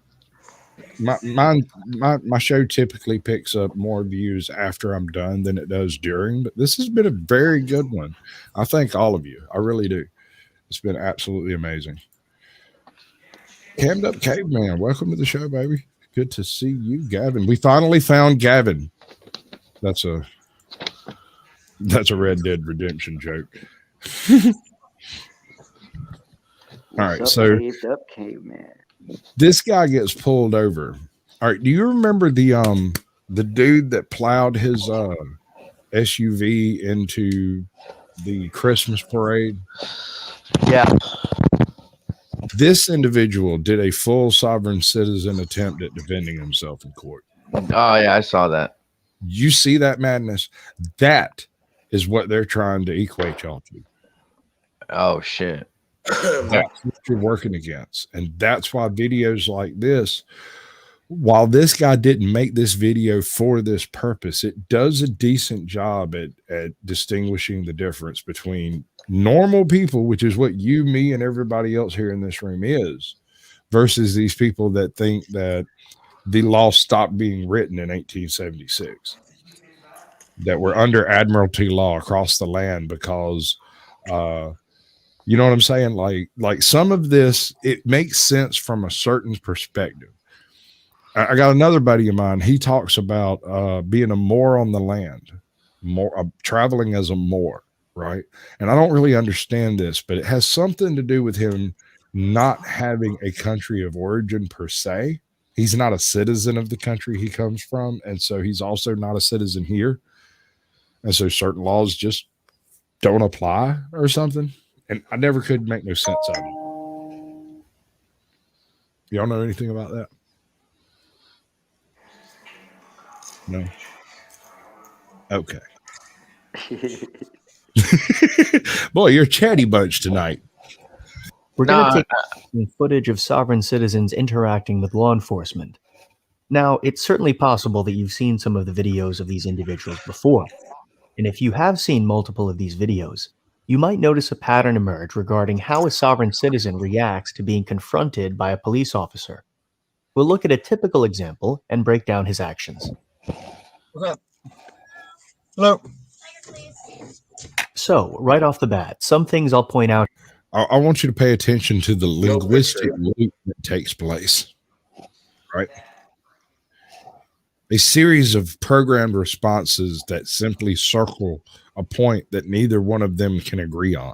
my show typically picks up more views after I'm done than it does during, but this has been a very good one. I thank all of you. I really do. It's been absolutely amazing. Cammed Up Caveman, welcome to the show, baby. Good to see you, Gavin. We finally found Gavin. That's a Red Dead Redemption joke. All right, so Up Caveman. This guy gets pulled over. All right, do you remember the dude that plowed his SUV into the Christmas parade? Yeah. This individual did a full sovereign citizen attempt at defending himself in court. Oh, yeah, I saw that. You see that madness? That is what they're trying to equate y'all to. Oh, shit. That's what you're working against. And that's why videos like this, while this guy didn't make this video for this purpose, it does a decent job at distinguishing the difference between normal people, which is what you, me, and everybody else here in this room is, versus these people that think that the law stopped being written in 1876, that we're under admiralty law across the land because you know what I'm saying? Like some of this, it makes sense from a certain perspective. I got another buddy of mine. He talks about being a Moor on the land, traveling as a Moor, right? And I don't really understand this, but it has something to do with him not having a country of origin per se. He's not a citizen of the country he comes from, and so he's also not a citizen here. And so certain laws just don't apply or something. And I never could make no sense of it. Y'all know anything about that? No? Okay. Boy, you're a chatty bunch tonight. We're going to take some footage of sovereign citizens interacting with law enforcement. Now, it's certainly possible that you've seen some of the videos of these individuals before. And if you have seen multiple of these videos, you might notice a pattern emerge regarding how a sovereign citizen reacts to being confronted by a police officer. We'll look at a typical example and break down his actions. What's up? Hello. So, right off the bat, some things I'll point out. I want you to pay attention to the linguistic loop that takes place, right? A series of programmed responses that simply circle a point that neither one of them can agree on.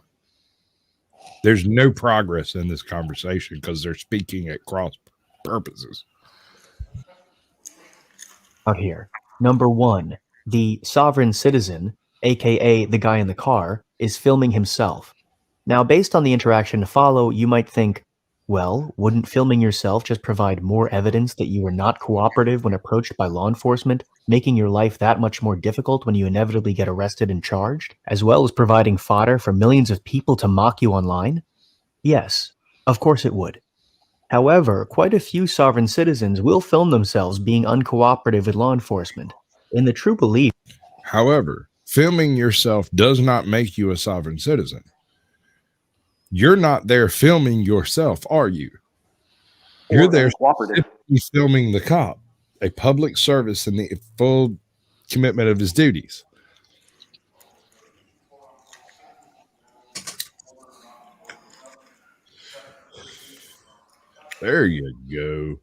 There's no progress in this conversation because they're speaking at cross purposes. Out here. Number 1, the sovereign citizen, aka the guy in the car, is filming himself. Now, based on the interaction to follow, you might think, well, wouldn't filming yourself just provide more evidence that you were not cooperative when approached by law enforcement, making your life that much more difficult when you inevitably get arrested and charged, as well as providing fodder for millions of people to mock you online? Yes, of course it would. However, quite a few sovereign citizens will film themselves being uncooperative with law enforcement, in the true belief. However, filming yourself does not make you a sovereign citizen. You're not there filming yourself, are you? You're there filming the cop, a public service in the full commitment of his duties. There you go.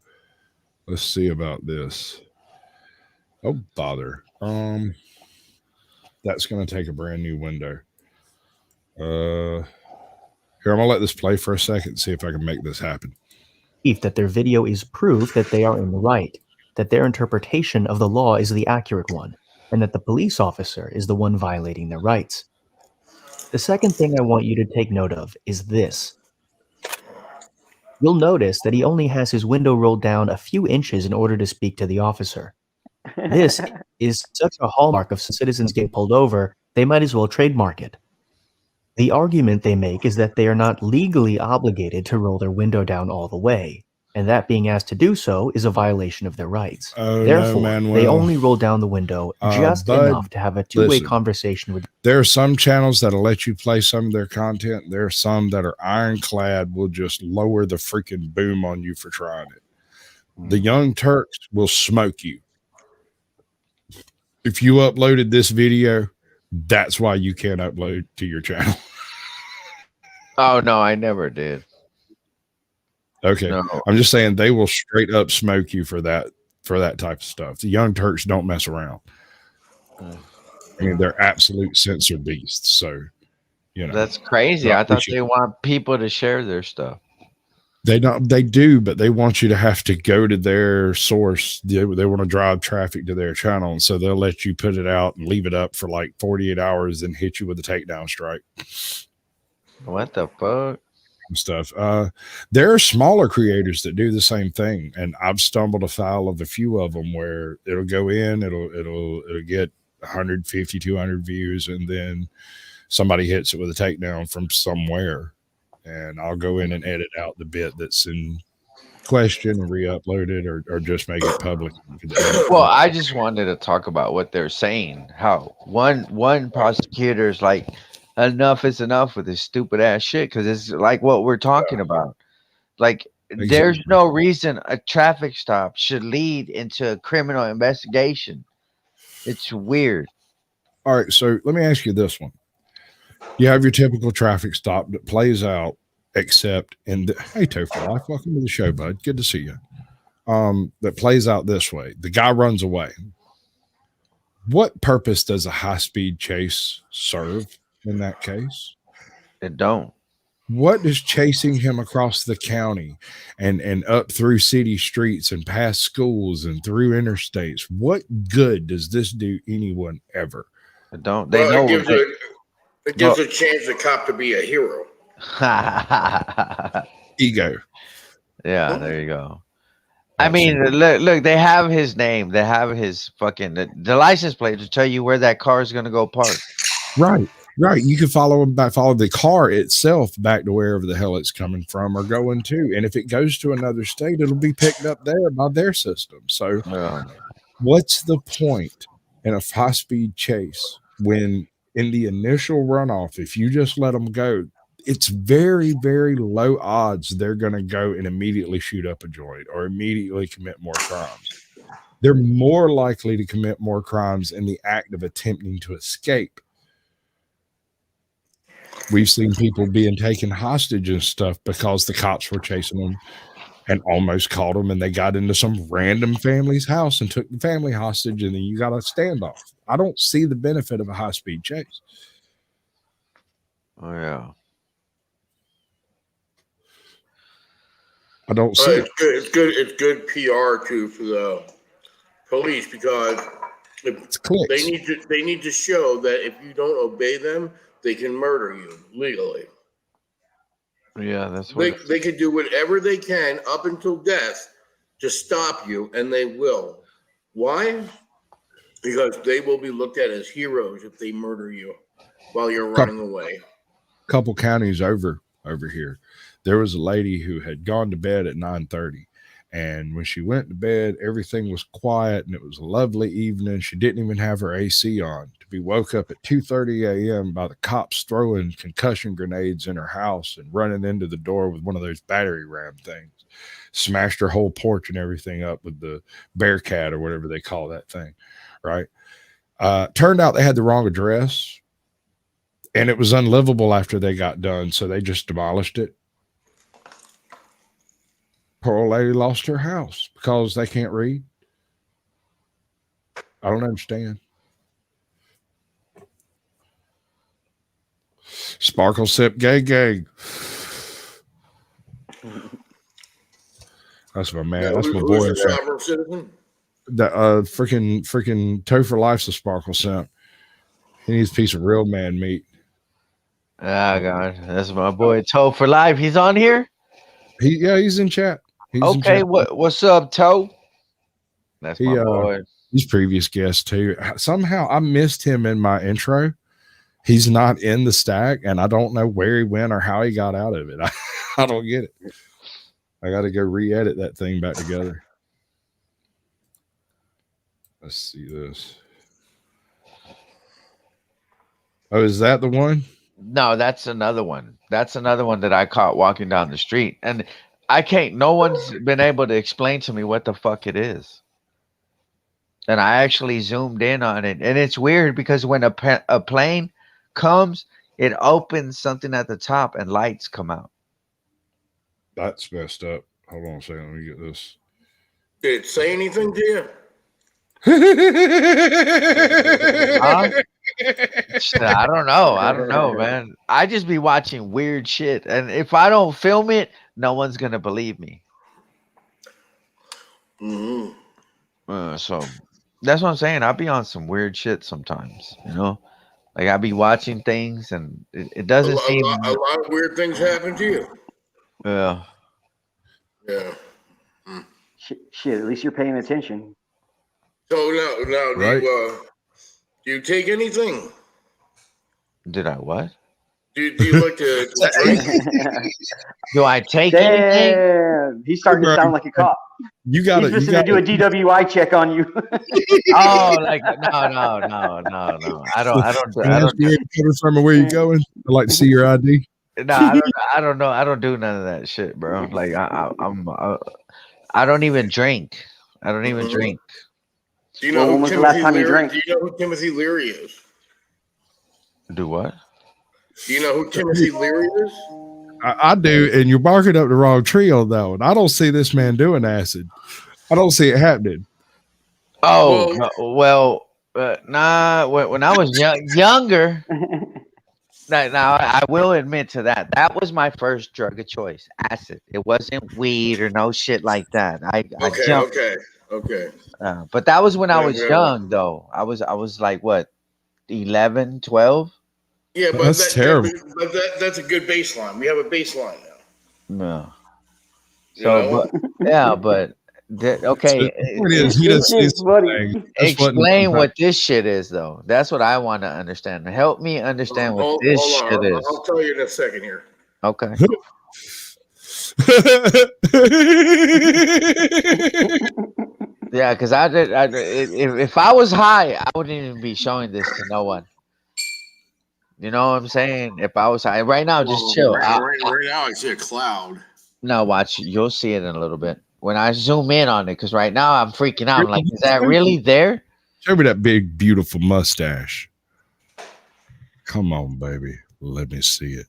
Let's see about this. Oh, bother. That's going to take a brand new window. Here, I'm going to let this play for a second and see if I can make this happen. That their video is proof that they are in the right, that their interpretation of the law is the accurate one, and that the police officer is the one violating their rights. The second thing I want you to take note of is this. You'll notice that he only has his window rolled down a few inches in order to speak to the officer. This is such a hallmark of citizens get pulled over, they might as well trademark it. The argument they make is that they are not legally obligated to roll their window down all the way, and that being asked to do so is a violation of their rights. Therefore, they only roll down the window just enough to have a two-way conversation with. There are some channels that'll let you play some of their content. There are some that are ironclad, will just lower the freaking boom on you for trying it. The Young Turks will smoke you. If you uploaded this video, that's why you can't upload to your channel. Oh, no, I never did. Okay. No. I'm just saying they will straight up smoke you for that type of stuff. The Young Turks don't mess around. I mean, they're absolute censor beasts. So, you know. That's crazy. I thought they want people to share their stuff. They do, but they want you to have to go to their source. They want to drive traffic to their channel. And so they'll let you put it out and leave it up for like 48 hours and hit you with a takedown strike. What the fuck? Stuff. There are smaller creators that do the same thing. And I've stumbled afoul of a few of them where it'll go in, it'll get 150, 200 views. And then somebody hits it with a takedown from somewhere. And I'll go in and edit out the bit that's in question and re-upload it or just make it public. Well, I just wanted to talk about what they're saying. How one prosecutor is like, enough is enough with this stupid ass shit, because it's like what we're talking about. Like, there's no reason a traffic stop should lead into a criminal investigation. It's weird. All right, so let me ask you this one. You have your typical traffic stop that plays out, except in the hey Topher Life, welcome to the show, bud. Good to see you. That plays out this way. The guy runs away. What purpose does a high-speed chase serve in that case? It don't. What does chasing him across the county and up through city streets and past schools and through interstates, what good does this do anyone ever? It don't. They know it gives a chance the cop to be a hero. Ego. Yeah, there you go. I mean, look, they have his name. They have his fucking the license plate to tell you where that car is going to go park. Right. Right. You can follow the car itself back to wherever the hell it's coming from or going to. And if it goes to another state, it'll be picked up there by their system. So what's the point in a high-speed chase when in the initial runoff, if you just let them go, it's very, very low odds they're going to go and immediately shoot up a joint or immediately commit more crimes. They're more likely to commit more crimes in the act of attempting to escape. We've seen people being taken hostage and stuff because the cops were chasing them and almost caught them, and they got into some random family's house and took the family hostage, and then you got a standoff. I don't see the benefit of a high-speed chase. Oh, yeah. I don't see it. It's good PR too for the police because they need to show that if you don't obey them, they can murder you legally. Yeah, that's what they can do whatever they can up until death to stop you, and they will. Why? Because they will be looked at as heroes if they murder you while you're running away. Couple counties over here, there was a lady who had gone to bed at 9:30, and when she went to bed, everything was quiet and it was a lovely evening. She didn't even have her AC on. To be woke up at 2:30 a.m. by the cops throwing concussion grenades in her house and running into the door with one of those battery ram things, smashed her whole porch and everything up with the Bearcat or whatever they call that thing, right? Turned out they had the wrong address, and it was unlivable after they got done, so they just demolished it. Poor old lady lost her house because they can't read. I don't understand. Sparkle sip gay. That's my man. That's my boy. That freaking Toe for Life's a Sparkle Simp. He needs a piece of real man meat. Ah, God, that's my boy Toe for Life. He's on here. He's in chat. Okay, what's up, Toe? That's my boy. He's previous guest too. Somehow I missed him in my intro. He's not in the stack, and I don't know where he went or how he got out of it. I don't get it. I got to go re-edit that thing back together. Let's see this. Oh, is that the one? No, that's another one. That's another one that I caught walking down the street, and no one's been able to explain to me what the fuck it is. And I actually zoomed in on it, and it's weird because when a plane comes, it opens something at the top and lights come out. That's messed up. Hold on a second. Let me get this. Did it say anything to you? I don't know, man. I just be watching weird shit, and if I don't film it, no one's gonna believe me. So that's what I'm saying. I'll be on some weird shit sometimes, you know. Like I'll be watching things, and it doesn't seem a lot of weird things happen to you. Yeah. Yeah. Shit, at least you're paying attention. So now, right. Do you take anything? Did I what? Do you like to drink? Do I take anything? He's starting to sound like a cop. He's to do a DWI check on you. Oh, like no. I don't from where you going? I'd like to see your ID. No, I don't know. I don't do none of that shit, bro. Like I don't even drink. I don't even drink. Do you know when was the last time you drank? Do you know who Timothy Leary is? Do what? Do you know who Timothy Leary is? I do, and you're barking up the wrong tree on that one. I don't see this man doing acid. I don't see it happening. Oh, nah. When I was younger, now I will admit to that. That was my first drug of choice, acid. It wasn't weed or no shit like that. Okay. But that was when I was young, though. I was like what, 11, 12? Yeah, but that's terrible. That's a good baseline. We have a baseline now. No. So, but Okay. The point is, he does see something. Explain what this shit is, though. That's what I want to understand. Help me understand what this shit is. I'll tell you in a second here. Okay. Yeah, because if I was high, I wouldn't even be showing this to no one. You know what I'm saying? If I was high right now, just chill. Right now, I see a cloud. No, watch. You'll see it in a little bit when I zoom in on it. Because right now I'm freaking out. I'm like, is that really there? Show me that big, beautiful mustache. Come on, baby. Let me see it.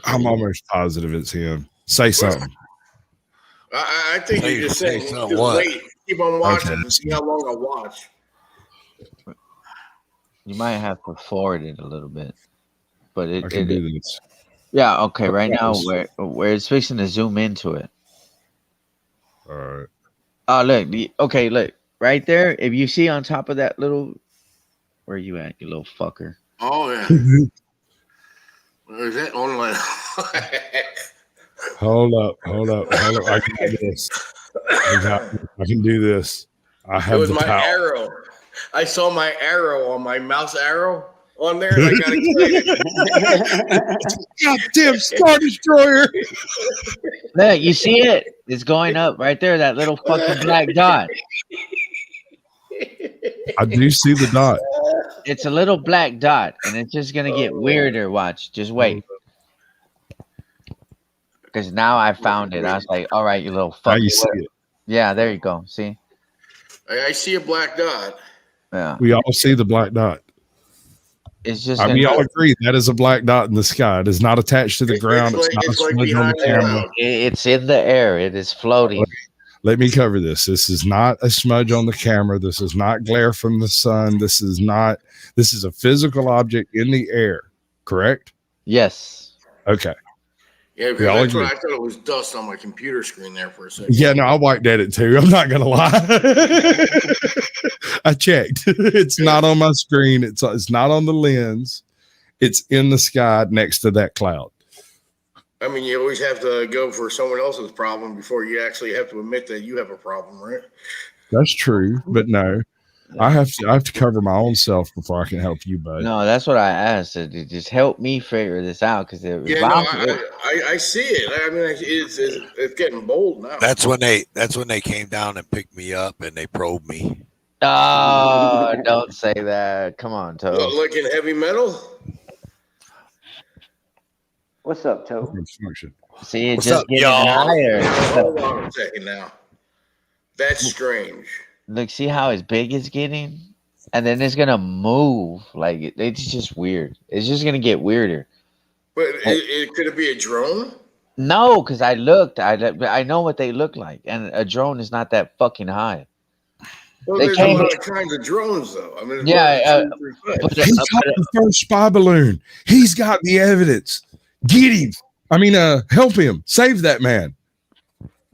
I'm almost positive it's him. Say something. I think you just saying. Just wait. Keep on watching and see how long I watch. You might have to forward it a little bit, but I can do this. Yeah. Okay. Right now, where it's fixing to zoom into it. All right. Oh, look. Okay, look right there. If you see on top of that little, where you at, you little fucker? Oh yeah. Where is that online? Hold up. I can do this. I can do this. I have it was the my power. arrow. I saw my arrow on my mouse arrow on there, and I got excited. Goddamn Star Destroyer! Look, you see it? It's going up right there. That little fucking black dot. I do see the dot. It's a little black dot, and it's just gonna get weirder. Watch, just wait. Because now I found it. I was like, all right, you little fucker. Now you see it. Yeah, there you go. See? I see a black dot. Yeah. We all see the black dot. It's just. We all agree that is a black dot in the sky. It is not attached to the ground. It's not a smudge on the camera. It's in the air. It is floating. Let me cover this. This is not a smudge on the camera. This is not glare from the sun. This is a physical object in the air. Correct? Yes. Okay. Yeah, because I thought it was dust on my computer screen there for a second. Yeah, no, I wiped at it too. I'm not gonna lie. I checked. It's not on my screen. It's not on the lens. It's in the sky next to that cloud. I mean, you always have to go for someone else's problem before you actually have to admit that you have a problem, right? That's true, but no. I have to cover my own self before I can help you, bud. No, that's what I asked. Just help me figure this out, because I see it. I mean, it's getting bold now. That's when they came down and picked me up and they probed me. Oh, don't say that. Come on, Toe. Like in heavy metal. What's up, Toe? See, it's just getting higher. Hold on a second now. That's strange. Look, see how it's big it's getting? And then it's going to move. Like, it's just weird. It's just going to get weirder. But could it be a drone? No, because I looked. I know what they look like. And a drone is not that fucking high. Well, there's a lot of kinds of drones, though. I mean, he's got the first spy balloon. He's got the evidence. Get him. I mean, help him. Save that man.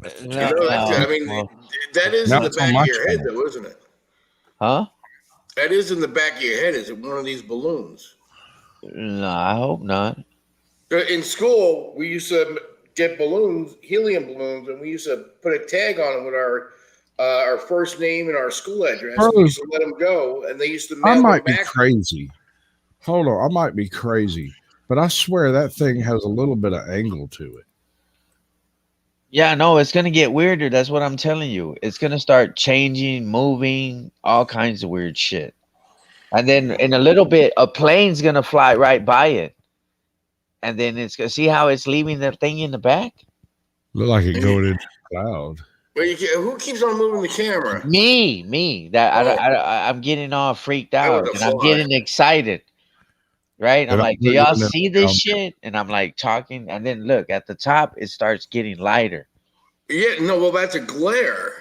I mean, that is in the back of your head, though, isn't it? Huh? That is in the back of your head. Is it one of these balloons? No, I hope not. In school, we used to get balloons, helium balloons, and we used to put a tag on them with our first name and our school address. We used to let them go, and they used to mail I might them be back. crazy. Hold on. I might be crazy, but I swear that thing has a little bit of angle to it. Yeah, no, it's going to get weirder. That's what I'm telling you. It's going to start changing, moving, all kinds of weird shit. And then in a little bit, a plane's going to fly right by it. And then it's going to see how it's leaving the thing in the back? Look like it going into the cloud. But who keeps on moving the camera? Me. I'm getting all freaked out. And I'm getting excited. Right? I'm like, do y'all see this shit? And I'm like talking. And then look, at the top, it starts getting lighter. Yeah, no, well, that's a glare.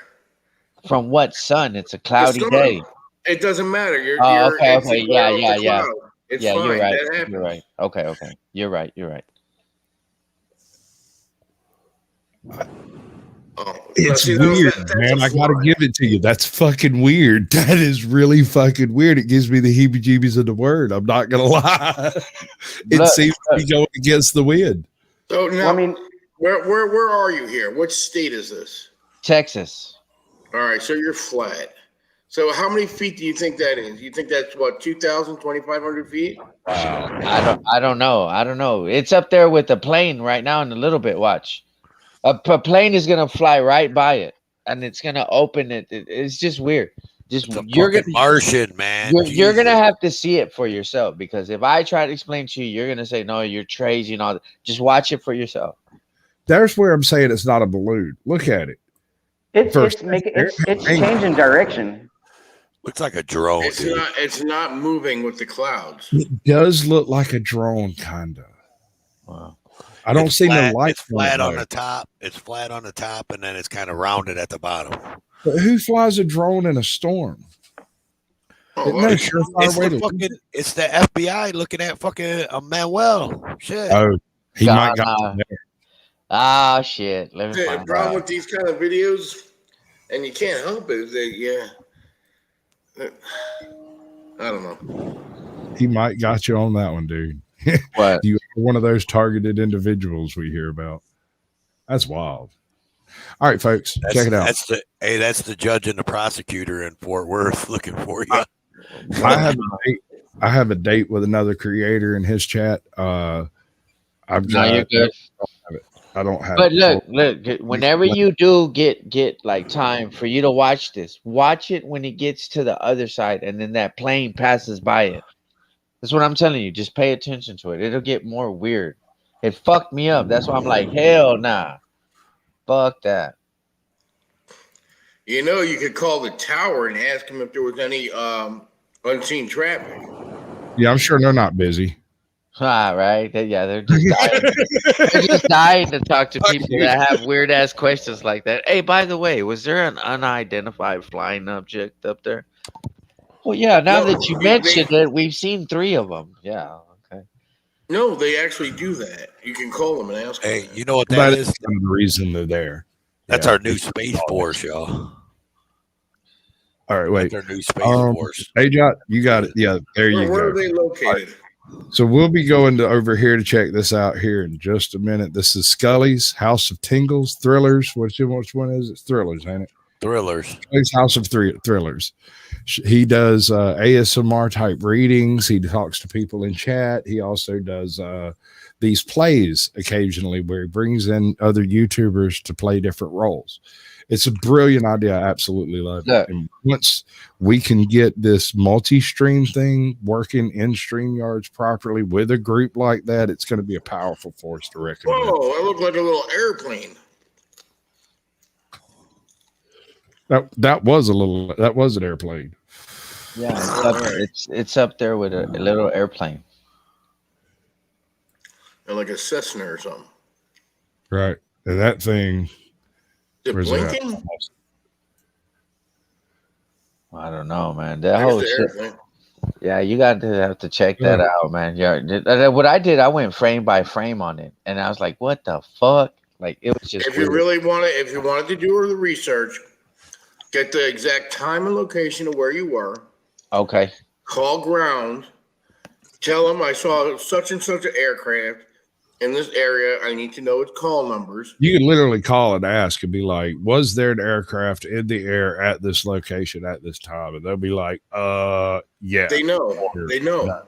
From what sun? It's a cloudy day. It doesn't matter. Okay. Yeah. It's fine. You're right. You're right. Okay. You're right. It's weird, man. I gotta give it to you. That's fucking weird. That is really fucking weird. It gives me the heebie-jeebies of the word. I'm not gonna lie. It seems to be going against the wind. So now, well, I mean, Where are you here? What state is this? Texas. All right, so you're flat. So how many feet do you think that is? You think that's what, 2,000, 2,500 feet? I don't know. It's up there with the plane right now in a little bit. Watch. A plane is gonna fly right by it, and it's gonna open it. It's just weird. You're gonna Martian, man. You're gonna have to see it for yourself, because if I try to explain to you, you're gonna say no, you're crazy and all that. Just watch it for yourself. There's where I'm saying it's not a balloon. Look at it. It's changing direction. Looks like a drone. It's not moving with the clouds. It does look like a drone, kinda. Wow. I don't see no light. It's flat on the top. It's flat on the top, and then it's kind of rounded at the bottom. But who flies a drone in a storm? It's the FBI looking at fucking Manuel. Shit. Oh, he might got there. Ah, shit. Let me The find problem out. with these kind of videos, and you can't help it, is that, I don't know. He might got you on that one, dude. What? You are one of those targeted individuals we hear about. That's wild. All right, folks, check it out. That's the judge and the prosecutor in Fort Worth looking for you. I have a date with another creator in his chat. You're good. I don't have. But look, whenever you do get like time for you to watch this, watch it when it gets to the other side, and then that plane passes by it. That's what I'm telling you. Just pay attention to it. It'll get more weird. It fucked me up. That's why I'm like, hell nah. Fuck that. You could call the tower and ask them if there was any unseen traffic. Yeah, I'm sure they're not busy. Right? They're just dying. They're just dying to talk to people that have weird ass questions like that. Hey, by the way, was there an unidentified flying object up there? Well, yeah. Now that you mentioned it, we've seen 3 of them. Yeah. Okay. No, they actually do that. You can call them and ask them. Hey, you know what that is? The reason they're there. That's our new Space Force, y'all. All right, wait. That's our new Space Force. Hey, Jot, you got it. Yeah, there you go. Where are they located? So we'll be going over here to check this out here in just a minute. This is Scully's House of Tingles, Thrillers. Which one is it? Thrillers, ain't it? Thrillers. Scully's House of Thrillers. He does ASMR type readings. He talks to people in chat. He also does these plays occasionally where he brings in other YouTubers to play different roles. It's a brilliant idea. I absolutely love it. And once we can get this multi-stream thing working in StreamYards properly with a group like that, it's going to be a powerful force to reckon with. Whoa, that looked like a little airplane. That was an airplane. Yeah, it's up there with a little airplane. Or like a Cessna or something. Right. And that thing. Is it blinking? I don't know, man. That whole shit. Yeah, you got to have to check that out, man. Yeah, what I did, I went frame by frame on it, and I was like, "What the fuck?" Like it was just. If you wanted to do the research, get the exact time and location of where you were. Okay. Call ground. Tell them I saw such and such an aircraft in this area. I need to know its call numbers. You can literally call and ask and be like, was there an aircraft in the air at this location at this time? And they'll be like, yeah. They know. They know.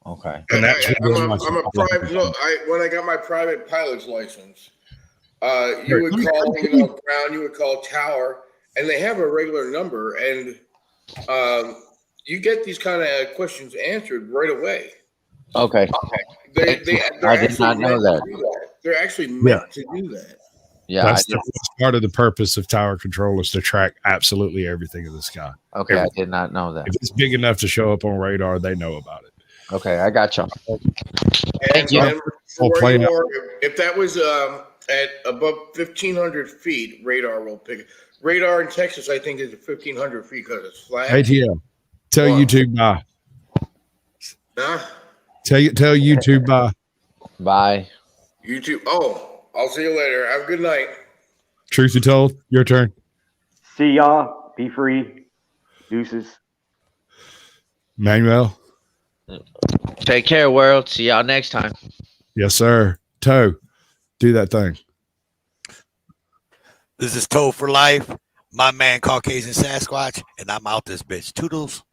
Okay. And that's I'm a private. Look, when I got my private pilot's license, you would call ground, you would call tower, and they have a regular number, and you get these kind of questions answered right away. Okay. I did not know that. They're actually meant to do that. Yeah, that's part of the purpose of tower control is to track absolutely everything in the sky. Okay, everything. I did not know that. If it's big enough to show up on radar, they know about it. Okay, I got you. Thank you. If that was at above 1,500 feet, radar will pick it. Radar in Texas, I think, is 1,500 feet because it's flat. ATL, tell YouTube bye. Huh? Tell YouTube bye. Bye. YouTube. Oh, I'll see you later. Have a good night. Truth be told, your turn. See y'all. Be free. Deuces. Manuel. Take care, world. See y'all next time. Yes, sir. Toe, do that thing. This is Toad for Life. My man, Caucasian Sasquatch, and I'm out this bitch. Toodles.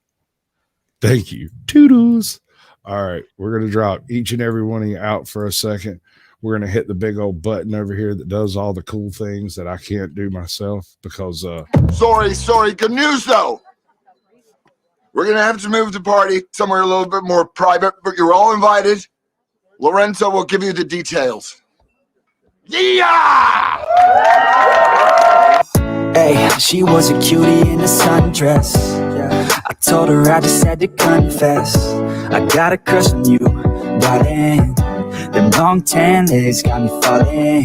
Thank you. Toodles. All right. We're going to drop each and every one of you out for a second. We're going to hit the big old button over here that does all the cool things that I can't do myself because Sorry. Good news, though. We're going to have to move the party somewhere a little bit more private, but you're all invited. Lorenzo will give you the details. Yeah! Hey, she was a cutie in a sundress. Yeah, I told her I just had to confess. I got a crush on you, darling. Them long tan legs got me falling.